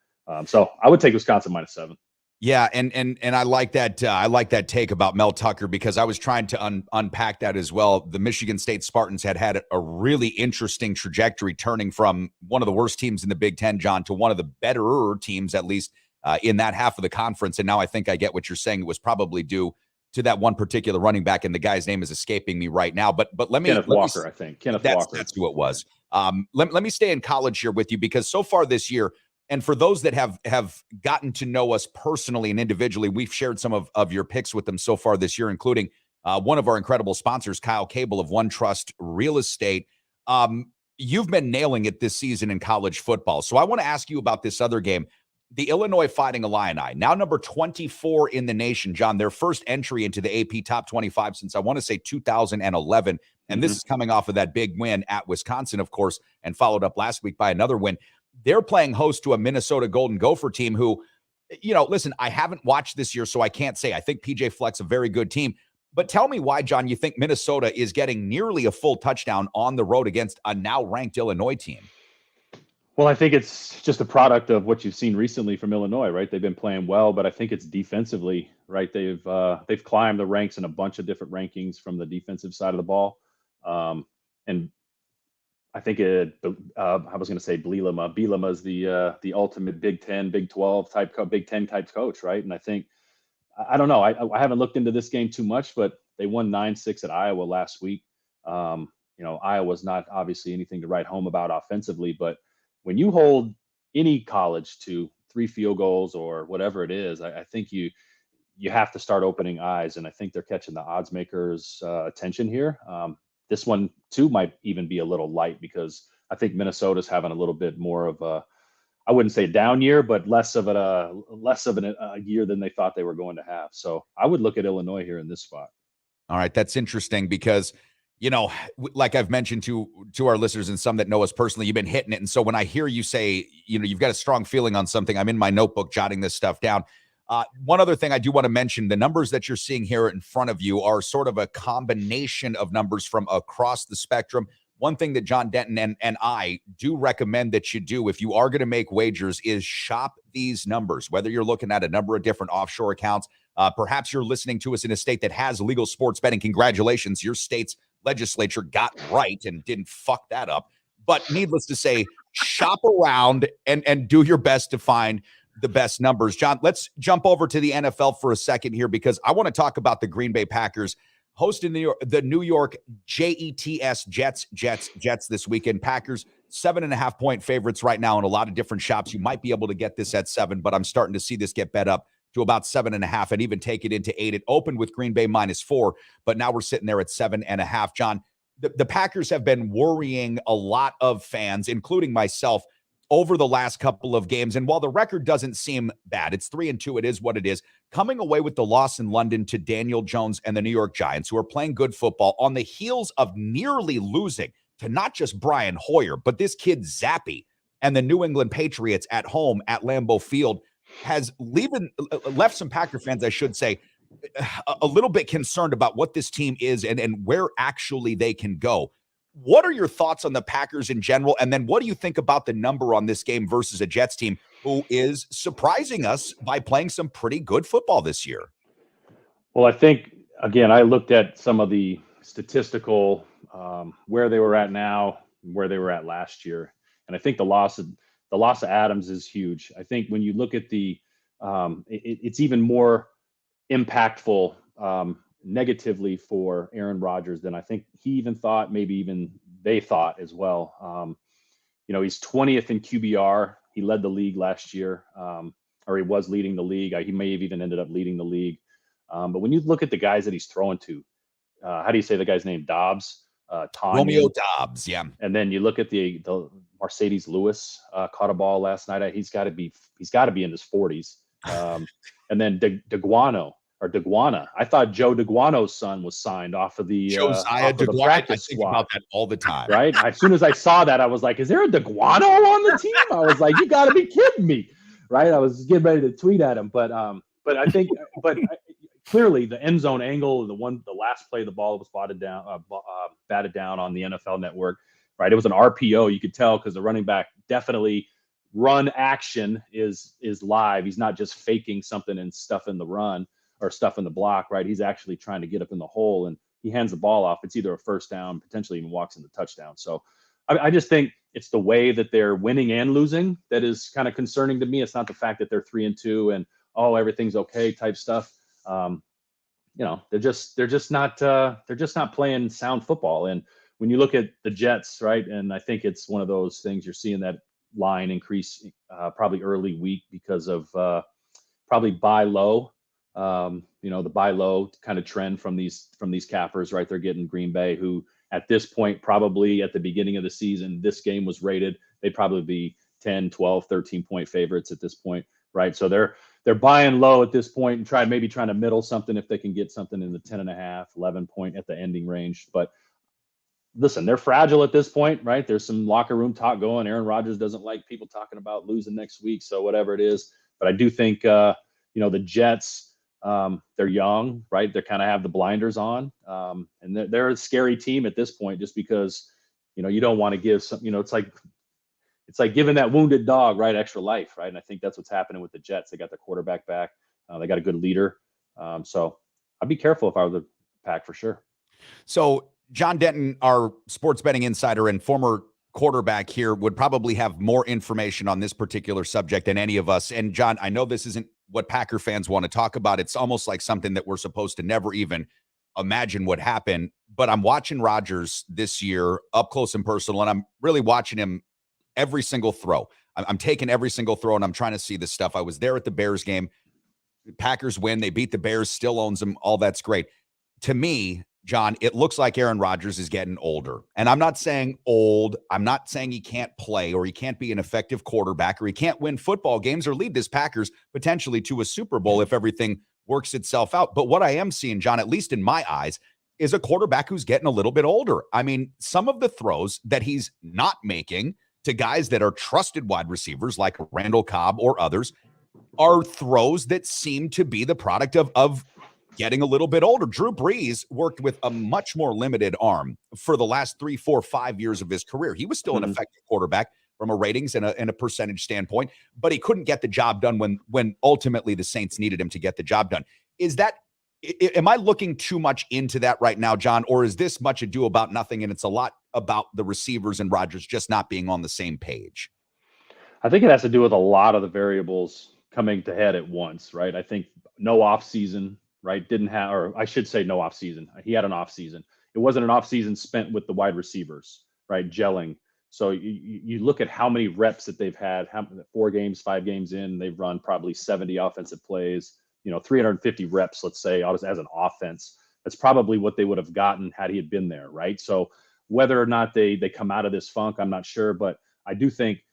So I would take Wisconsin -7. Yeah, and I like that. I like that take about Mel Tucker because I was trying to unpack that as well. The Michigan State Spartans had a really interesting trajectory, turning from one of the worst teams in the Big Ten, John, to one of the betterer teams, at least in that half of the conference. And now I think I get what you're saying. It was probably due to that one particular running back, and the guy's name is escaping me right now. But let me Kenneth Walker, I think. Kenneth Walker. That's who it was. Let me stay in college here with you because so far this year. And for those that have gotten to know us personally and individually, we've shared some of your picks with them so far this year, including one of our incredible sponsors, Kyle Cable of One Trust Real Estate. You've been nailing it this season in college football. So I want to ask you about this other game, the Illinois Fighting Illini, now number 24 in the nation, John, their first entry into the AP Top 25 since I want to say 2011. And this is coming off of that big win at Wisconsin, of course, and followed up last week by another win. They're playing host to a Minnesota Golden Gopher team who, listen, I haven't watched this year, so I can't say. I think PJ Fleck's a very good team. But tell me why, John, you think Minnesota is getting nearly a full touchdown on the road against a now ranked Illinois team? Well, I think it's just a product of what you've seen recently from Illinois, right? They've been playing well, but I think it's defensively, right? They've climbed the ranks in a bunch of different rankings from the defensive side of the ball. And I think I was going to say Bielema. Bielema is the ultimate Big 10, Big 12 type, Big 10 type coach, right? And I think, I don't know, I haven't looked into this game too much, but they won 9-6 at Iowa last week. Iowa's not obviously anything to write home about offensively, but when you hold any college to 3 field goals or whatever it is, I think you have to start opening eyes, and I think they're catching the odds makers' attention here. This one, too, might even be a little light because I think Minnesota's having a little bit more of I wouldn't say down year, but less of a year than they thought they were going to have. So I would look at Illinois here in this spot. All right, that's interesting because, like I've mentioned to our listeners and some that know us personally, you've been hitting it. And so when I hear you say, you've got a strong feeling on something, I'm in my notebook jotting this stuff down. One other thing I do want to mention, the numbers that you're seeing here in front of you are sort of a combination of numbers from across the spectrum. One thing that Jon Denton and I do recommend that you do if you are going to make wagers is shop these numbers, whether you're looking at a number of different offshore accounts. Perhaps you're listening to us in a state that has legal sports betting. Congratulations. Your state's legislature got right and didn't fuck that up. But needless to say, shop around and do your best to find the best numbers. John, let's jump over to the NFL for a second here because I want to talk about the Green Bay Packers hosting the New York Jets this weekend. Packers 7.5 point favorites right now in a lot of different shops. You might be able to get this at 7, but I'm starting to see this get bet up to about 7.5 and even take it into 8. It opened with Green Bay -4, but now we're sitting there at 7.5. John, the Packers have been worrying a lot of fans, including myself, over the last couple of games. And while the record doesn't seem bad, it's 3-2. It is what it is. Coming away with the loss in London to Daniel Jones and the New York Giants, who are playing good football on the heels of nearly losing to not just Brian Hoyer, but this kid Zappy and the New England Patriots at home at Lambeau Field has left some Packer fans, I should say, a little bit concerned about what this team is and where actually they can go. What are your thoughts on the Packers in general? And then what do you think about the number on this game versus a Jets team who is surprising us by playing some pretty good football this year? Well, I think, again, I looked at some of the statistical where they were at now, where they were at last year. And I think the loss of Adams is huge. I think when you look at it's even more impactful negatively for Aaron Rodgers than I think he even thought, maybe even they thought as well. He's 20th in QBR. He led the league last year, or he was leading the league. He may have even ended up leading the league. But when you look at the guys that he's throwing to, how do you say the guy's name? Dobbs? Romeo Dobbs, yeah. And then you look at the Mercedes Lewis caught a ball last night. He's got to be in his 40s. And then Deguana. I thought Joe Deguano's son was signed off of the practice squad. About that all the time. Right? As soon as I saw that, I was like, is there a Deguano on the team? I was like, you got to be kidding me. Right? I was getting ready to tweet at him. But I think clearly the end zone angle, the last play, the ball was batted down on the NFL Network. Right? It was an RPO. You could tell because the running back definitely run action is live. He's not just faking something and stuff in the run or stuff in the block, right? He's actually trying to get up in the hole and he hands the ball off. It's either a first down, potentially even walks in the touchdown. So I just think it's the way that they're winning and losing that is kind of concerning to me. It's not the fact that they're 3-2 and everything's okay type stuff. They're just not playing sound football. And when you look at the Jets, right, and I think it's one of those things you're seeing that line increase probably early week because of probably buy low. The buy low kind of trend from these cappers, right? They're getting Green Bay, who at this point, probably at the beginning of the season, this game was rated, they'd probably be 10, 12, 13 point favorites at this point, right? So they're buying low at this point and trying to middle something if they can get something in the 10.5, 11 point at the ending range. But listen, they're fragile at this point, right? There's some locker room talk going. Aaron Rodgers doesn't like people talking about losing next week. So whatever it is, but I do think, the Jets, they're young, right? They kind of have the blinders on. And they're a scary team at this point, just because, you don't want to give some, it's like giving that wounded dog, right, extra life, right? And I think that's what's happening with the Jets. They got their quarterback back. They got a good leader. So I'd be careful if I were the Pack for sure. So Jon Denton, our sports betting insider and former quarterback here, would probably have more information on this particular subject than any of us. And John, I know this isn't what Packer fans want to talk about. It's almost like something that we're supposed to never even imagine would happen. But I'm watching Rodgers this year up close and personal, and I'm really watching him every single throw. I'm taking every single throw, and I'm trying to see this stuff. I was there at the Bears game. Packers win. They beat the Bears, still owns them. All that's great. To me, John, it looks like Aaron Rodgers is getting older. And I'm not saying old. I'm not saying he can't play or he can't be an effective quarterback or he can't win football games or lead this Packers potentially to a Super Bowl if everything works itself out. But what I am seeing, John, at least in my eyes, is a quarterback who's getting a little bit older. I mean, some of the throws that he's not making to guys that are trusted wide receivers like Randall Cobb or others are throws that seem to be the product of getting a little bit older. Drew Brees worked with a much more limited arm for the last 3, 4, 5 years of his career. He was still an effective quarterback from a ratings and a percentage standpoint, but he couldn't get the job done when ultimately the Saints needed him to get the job done. Am I looking too much into that right now, John, or is this much ado about nothing and it's a lot about the receivers and Rodgers just not being on the same page? I think it has to do with a lot of the variables coming to head at once, right? I think no off season, right? Didn't have, or I should say no off season. He had an off season. It wasn't an off season spent with the wide receivers, right? Gelling. So you look at how many reps that they've had, 4 games, 5 games in, they've run probably 70 offensive plays, 350 reps, let's say, as an offense. That's probably what they would have gotten had he had been there, right? So whether or not they come out of this funk, I'm not sure. But I do think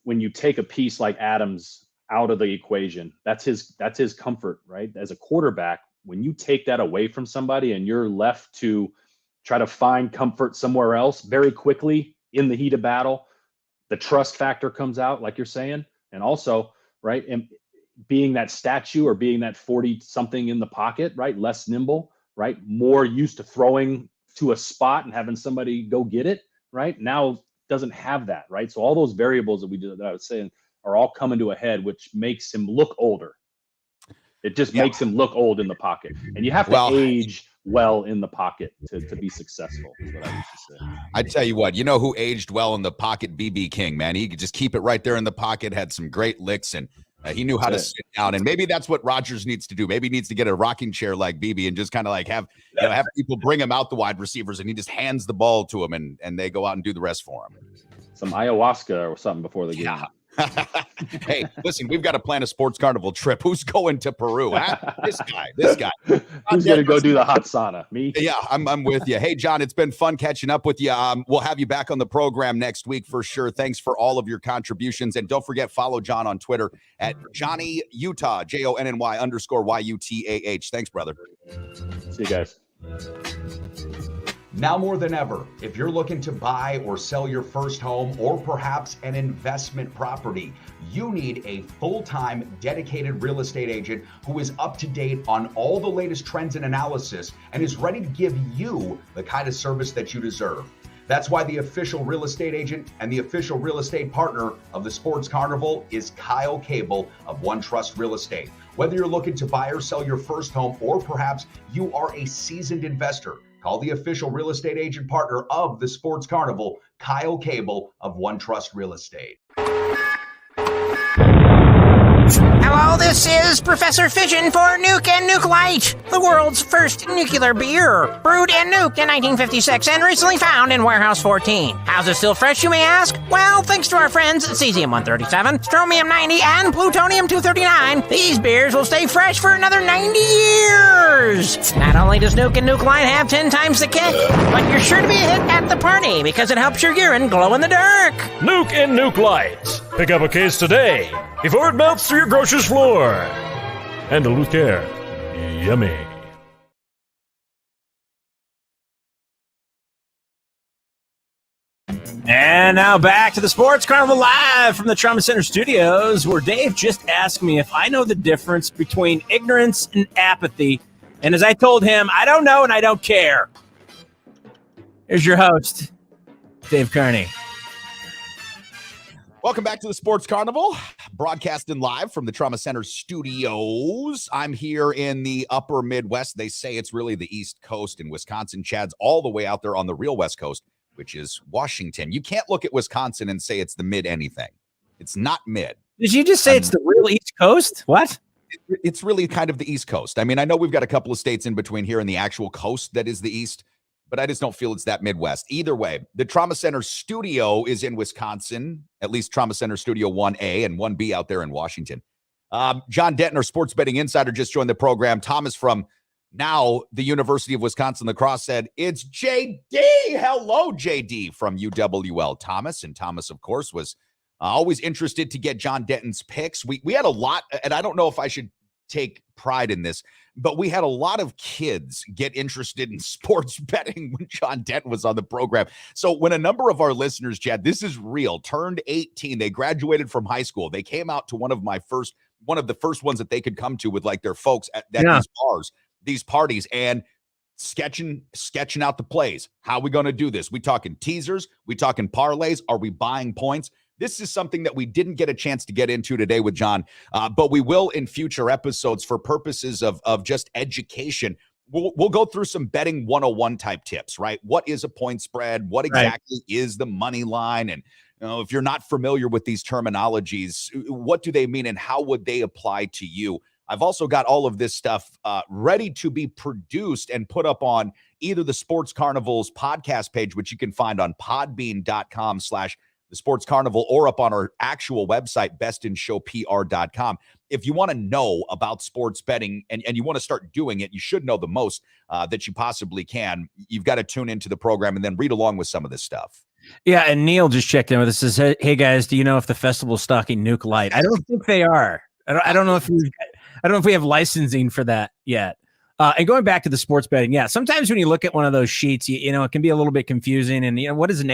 when you take a piece like Adams out of the equation, that's his comfort, right? As a quarterback, when you take that away from somebody and you're left to try to find comfort somewhere else very quickly in the heat of battle, the trust factor comes out, like you're saying. And also, right, and being that statue or being that 40-something in the pocket, right, less nimble, right, more used to throwing to a spot and having somebody go get it, right, now doesn't have that, right? So all those variables that I was saying are all coming to a head, which makes him look older. It just makes him look old in the pocket. And you have to age well in the pocket to be successful, is what I used to say. I tell you what, who aged well in the pocket? BB King, man. He could just keep it right there in the pocket, had some great licks, and he knew how to sit down. And maybe that's what Rodgers needs to do. Maybe he needs to get a rocking chair like BB and just kind of like have people bring him out the wide receivers, and he just hands the ball to him, and they go out and do the rest for him. Some ayahuasca or something before the game. Yeah. Hey, listen, we've got to plan a Sports Carnival trip. Who's going to Peru? Huh? This guy. Who's going to go do the hot sauna? Me? Yeah, I'm with you. Hey, John, it's been fun catching up with you. We'll have you back on the program next week for sure. Thanks for all of your contributions. And don't forget, follow John on Twitter at Johnny Utah, JONNY_YUTAH. Thanks, brother. See you guys. Now more than ever, if you're looking to buy or sell your first home or perhaps an investment property, you need a full-time dedicated real estate agent who is up to date on all the latest trends and analysis and is ready to give you the kind of service that you deserve. That's why the official real estate agent and the official real estate partner of the Sports Carnival is Kyle Cable of One Trust Real Estate. Whether you're looking to buy or sell your first home or perhaps you are a seasoned investor, call the official real estate agent partner of the Sports Carnival, Kyle Cable of One Trust Real Estate. Hello, this is Professor Fission for Nuke and Nuke Light, the world's first nuclear beer. Brewed and nuked in 1956 and recently found in Warehouse 14. How's it still fresh, you may ask? Well, thanks to our friends Cesium-137, Stromium-90, and Plutonium-239, these beers will stay fresh for another 90 years. Not only does Nuke and Nuke Light have 10 times the kick, but you're sure to be a hit at the party because it helps your urine glow in the dark. Nuke and Nuke Light. Pick up a case today before it melts through your grocer's floor. And Duluth Care. Yummy. And now back to the Sports Carnival live from the Trauma Center studios, where Dave just asked me if I know the difference between ignorance and apathy. And as I told him, I don't know and I don't care. Here's your host, Dave Kearney. Welcome back to the Sports Carnival, broadcasting live from the Trauma Center studios. I'm here in the upper Midwest. They say it's really the East Coast in Wisconsin. Chad's all the way out there on the real West Coast, which is Washington. You can't look at Wisconsin and say it's the mid anything. It's not mid. Did you just say it's the real East Coast? What? It's really kind of the East Coast. I mean, I know we've got a couple of states in between here and the actual coast that is the East, but I just don't feel it's that Midwest. Either way, the Trauma Center studio is in Wisconsin, at least Trauma Center Studio 1A and 1B out there in Washington. Jon Denton, our sports betting insider, just joined the program. Thomas from Now, the University of Wisconsin lacrosse said, it's JD. Hello, JD from UWL. Thomas. And Thomas, of course, was always interested to get Jon Denton's picks. We had a lot, and I don't know if I should take pride in this, but we had a lot of kids get interested in sports betting when Jon Denton was on the program. So when a number of our listeners, Chad, this is real, turned 18, they graduated from high school. They came out to one of the first ones that they could come to with like their folks at these bars, these parties, and sketching out the plays. How are we going to do this? We talking teasers? We talking parlays? Are we buying points? This is something that we didn't get a chance to get into today with Jon, but we will in future episodes for purposes of just education. We'll go through some betting 101 type tips, right? What is a point spread? What exactly is the money line? And if you're not familiar with these terminologies, what do they mean and how would they apply to you? I've also got all of this stuff ready to be produced and put up on either the Sports Carnival's podcast page, which you can find on podbean.com/the Sports Carnival, or up on our actual website, bestinshowpr.com. If you want to know about sports betting and you want to start doing it, you should know the most that you possibly can. You've got to tune into the program and then read along with some of this stuff. Yeah, and Neil just checked in with us. Says, "Hey guys, do you know if the festival's stocking Nuke Light?" I don't think they are. I don't know if we have licensing for that yet. And going back to the sports betting, yeah, sometimes when you look at one of those sheets, it can be a little bit confusing. And what does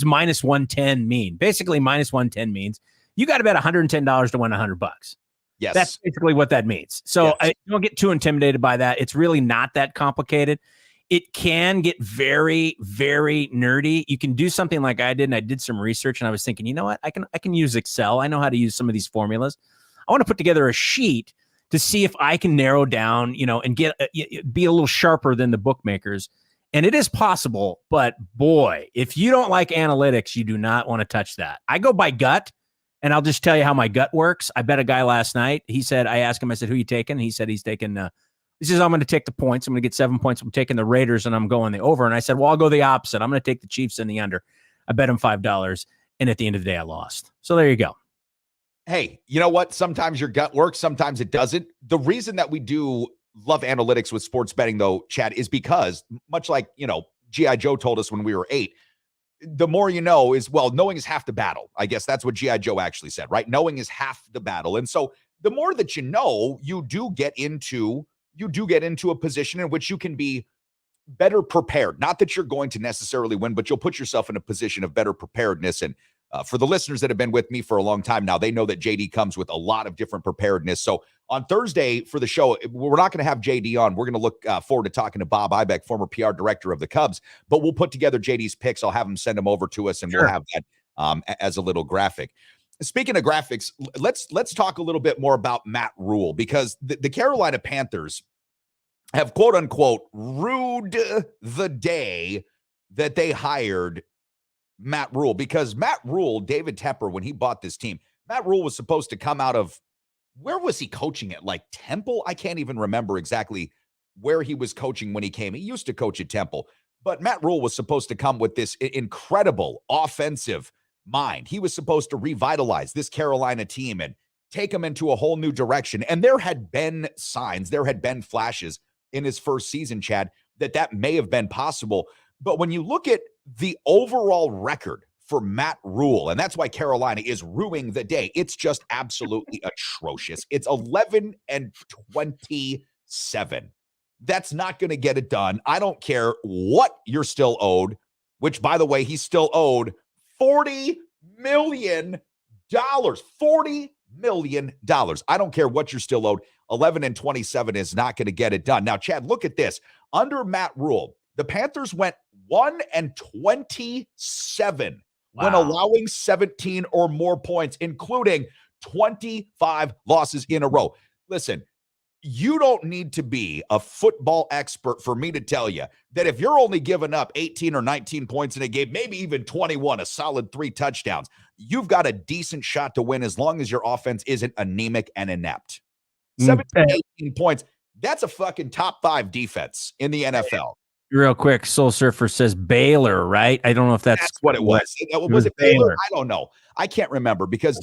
minus 110 mean? Basically, minus 110 means you got to bet $110 to win $100. Yes, that's basically what that means. So I don't get too intimidated by that. It's really not that complicated. It can get very, very nerdy. You can do something like I did, and I did some research, and I was thinking, you know what? I can use Excel. I know how to use some of these formulas. I want to put together a sheet to see if I can narrow down, and be a little sharper than the bookmakers. And it is possible, but boy, if you don't like analytics, you do not want to touch that. I go by gut, and I'll just tell you how my gut works. I bet a guy last night. I asked him, I said, who you taking? He said he's taking, he says, I'm going to take the points. I'm going to get 7 points. I'm taking the Raiders, and I'm going the over. And I said, well, I'll go the opposite. I'm going to take the Chiefs and the under. I bet him $5, and at the end of the day, I lost. So there you go. Hey, you know what? Sometimes your gut works, sometimes it doesn't. The reason that we do love analytics with sports betting, though, Chad, is because much like, G.I. Joe told us when we were 8, the more you know knowing is half the battle. I guess that's what G.I. Joe actually said, right? Knowing is half the battle. And so the more that you know, you do get into a position in which you can be better prepared. Not that you're going to necessarily win, but you'll put yourself in a position of better preparedness. And for the listeners that have been with me for a long time now, they know that JD comes with a lot of different preparedness. So on Thursday for the show, we're not going to have JD on. We're going to look forward to talking to Bob Ibeck, former PR director of the Cubs, but we'll put together JD's picks. I'll have him send them over to us, and we'll have that as a little graphic. Speaking of graphics, let's talk a little bit more about Matt Rule, because the Carolina Panthers have, quote unquote, rued the day that they hired Matt Rule, because Matt Rule, David Tepper, when he bought this team, Matt Rule was supposed to come out of, where was he coaching at? Like Temple? I can't even remember exactly where he was coaching when he came. He used to coach at Temple, but Matt Rule was supposed to come with this incredible offensive mind. He was supposed to revitalize this Carolina team and take them into a whole new direction. And there had been signs, there had been flashes in his first season, Chad, that may have been possible. But when you look at the overall record for Matt Rule, and that's why Carolina is ruining the day, it's just absolutely atrocious. It's 11-27. That's not going to get it done. I don't care what you're still owed, which, by the way, he's still owed $40 million. $40 million. I don't care what you're still owed. 11-27 is not going to get it done. Now, Chad, look at this. Under Matt Rule, the Panthers went 1-27 when allowing 17 or more points, including 25 losses in a row. Listen, you don't need to be a football expert for me to tell you that if you're only giving up 18 or 19 points in a game, maybe even 21, a solid 3 touchdowns, you've got a decent shot to win as long as your offense isn't anemic and inept. 17, 18 points, that's a fucking top 5 defense in the NFL. Real quick, Soul Surfer says Baylor, right? I don't know if that's what it was. Was it Baylor? I don't know. I can't remember, because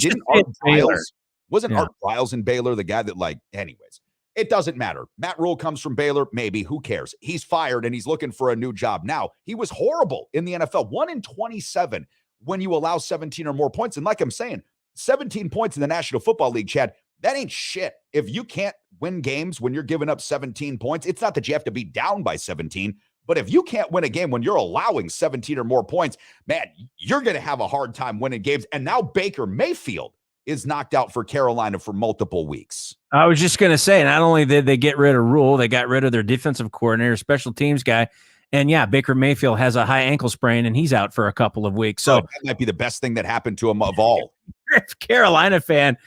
wasn't Art Briles in Baylor the guy that, anyways. It doesn't matter. Matt Rule comes from Baylor. Maybe. Who cares? He's fired and he's looking for a new job now. He was horrible in the NFL. 1 in 27 when you allow 17 or more points. And like I'm saying, 17 points in the National Football League, Chad, that ain't shit. If you can't win games when you're giving up 17 points, it's not that you have to be down by 17, but if you can't win a game when you're allowing 17 or more points, man, you're going to have a hard time winning games. And now Baker Mayfield is knocked out for Carolina for multiple weeks. I was just going to say, not only did they get rid of Rule, they got rid of their defensive coordinator, special teams guy. And yeah, Baker Mayfield has a high ankle sprain and he's out for a couple of weeks. So that might be the best thing that happened to him of all. If you're a Carolina fan,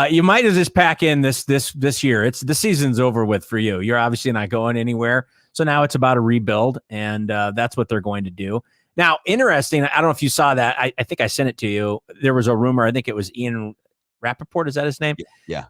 you might as just pack in this year. The season's over with for you. You're obviously not going anywhere. So now it's about a rebuild, and that's what they're going to do. Now, interesting, I don't know if you saw that. I think I sent it to you. There was a rumor, I think it was Ian Rappaport, is that his name? Yeah.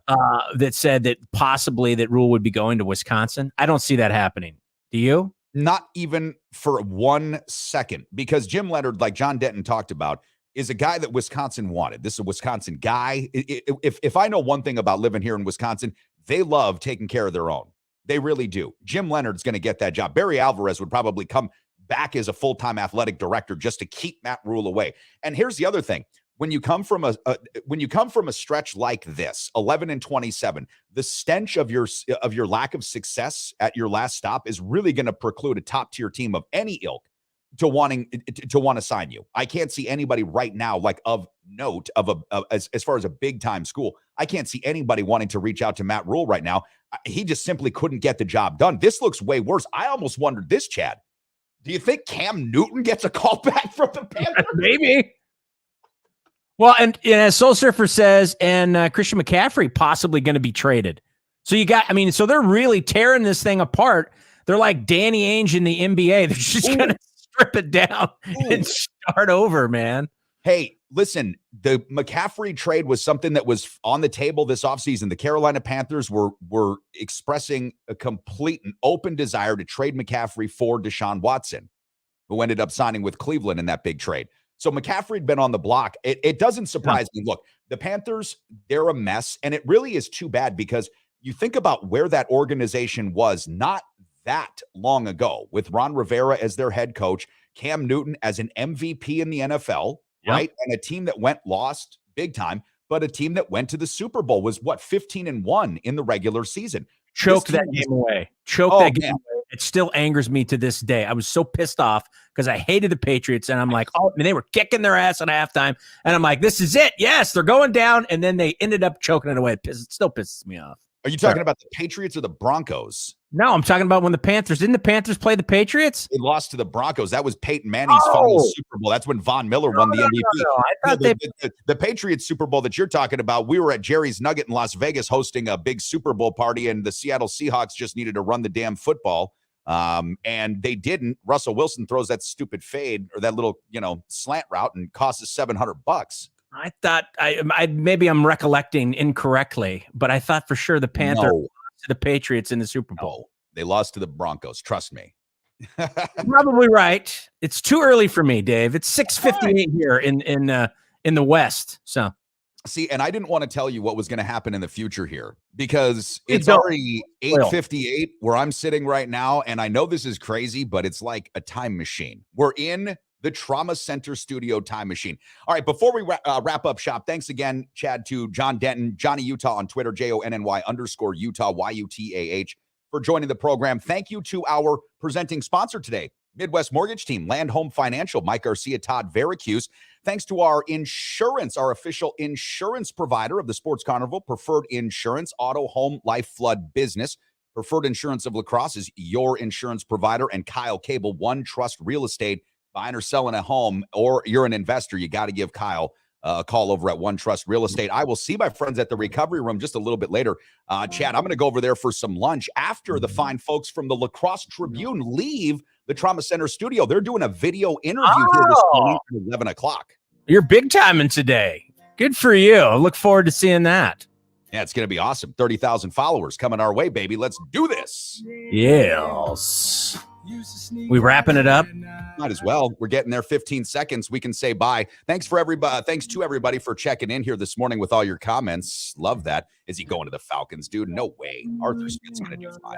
That said that possibly that Rule would be going to Wisconsin. I don't see that happening. Do you? Not even for 1 second, because Jim Leonard, like Jon Denton talked about, is a guy that Wisconsin wanted. This is a Wisconsin guy. If I know one thing about living here in Wisconsin, they love taking care of their own. They really do. Jim Leonard's going to get that job. Barry Alvarez would probably come back as a full-time athletic director just to keep Matt Rule away. And here's the other thing. When you come from a stretch like this, 11 and 27, the stench of your lack of success at your last stop is really going to preclude a top-tier team of any ilk to want to sign you. I can't see anybody right now, like of note as far as a big time school. I can't see anybody wanting to reach out to Matt Rule right now. He just simply couldn't get the job done. This looks way worse. I almost wondered this, Chad. Do you think Cam Newton gets a call back from the Panthers? Maybe. Well, and as Soul Surfer says, and Christian McCaffrey possibly going to be traded. So so they're really tearing this thing apart. They're like Danny Ainge in the NBA. They're just going to strip it down and start over, man. Hey, listen, the McCaffrey trade was something that was on the table this offseason. The Carolina Panthers were expressing a complete and open desire to trade McCaffrey for Deshaun Watson, who ended up signing with Cleveland in that big trade. So McCaffrey had been on the block. It doesn't surprise me. Look, the Panthers, they're a mess, and it really is too bad because you think about where that organization was not that long ago with Ron Rivera as their head coach, Cam Newton as an MVP in the NFL, right? And a team that lost big time, but a team that went to the Super Bowl was 15-1 in the regular season. Choked that game away. That game away. It still angers me to this day. I was so pissed off because I hated the Patriots, and I'm like, they were kicking their ass at halftime, and I'm like, this is it. Yes, they're going down, and then they ended up choking it away. It still pisses me off. Are you talking about the Patriots or the Broncos? No, I'm talking about when didn't the Panthers play the Patriots? They lost to the Broncos. That was Peyton Manning's final Super Bowl. That's when Von Miller won the MVP. No. I thought the Patriots Super Bowl that you're talking about, we were at Jerry's Nugget in Las Vegas hosting a big Super Bowl party, and the Seattle Seahawks just needed to run the damn football. And they didn't. Russell Wilson throws that stupid fade or that little, slant route and costs us $700. I thought maybe I'm recollecting incorrectly, but I thought for sure the Panthers lost to the Patriots in the Super Bowl. They lost to the Broncos. Trust me. Probably right. It's too early for me, Dave. It's 6:58 here in the West. So see, and I didn't want to tell you what was going to happen in the future here because it's already 8:58 where I'm sitting right now, and I know this is crazy, but it's like a time machine. We're in the Trauma Center Studio time machine. All right, before we wrap up shop, thanks again, Chad, to Jon Denton, Johnny Utah on Twitter, JONNY_Utah, YUTAH, for joining the program. Thank you to our presenting sponsor today, Midwest Mortgage Team, Land Home Financial, Mike Garcia, Todd Veracruz. Thanks to our insurance, our official insurance provider of the Sports Carnival, Preferred Insurance, Auto, Home, Life, Flood, Business. Preferred Insurance of La Crosse is your insurance provider, and Kyle Cable, One Trust Real Estate. Buying or selling a home, or you're an investor, you got to give Kyle a call over at One Trust Real Estate. I will see my friends at the recovery room just a little bit later. Chad, I'm going to go over there for some lunch after the fine folks from the La Crosse Tribune leave the Trauma Center studio. They're doing a video interview here this morning at 11 o'clock. You're big timing today. Good for you. I look forward to seeing that. Yeah, it's going to be awesome. 30,000 followers coming our way, baby. Let's do this. Yes. We wrapping it up? Might as well. We're getting there. 15 seconds. We can say bye. Thanks to everybody for checking in here this morning with all your comments. Love that. Is he going to the Falcons, dude? No way. Arthur Smith's going to do fine.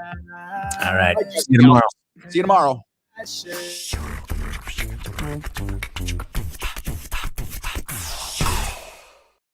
All right. See you tomorrow. See you tomorrow.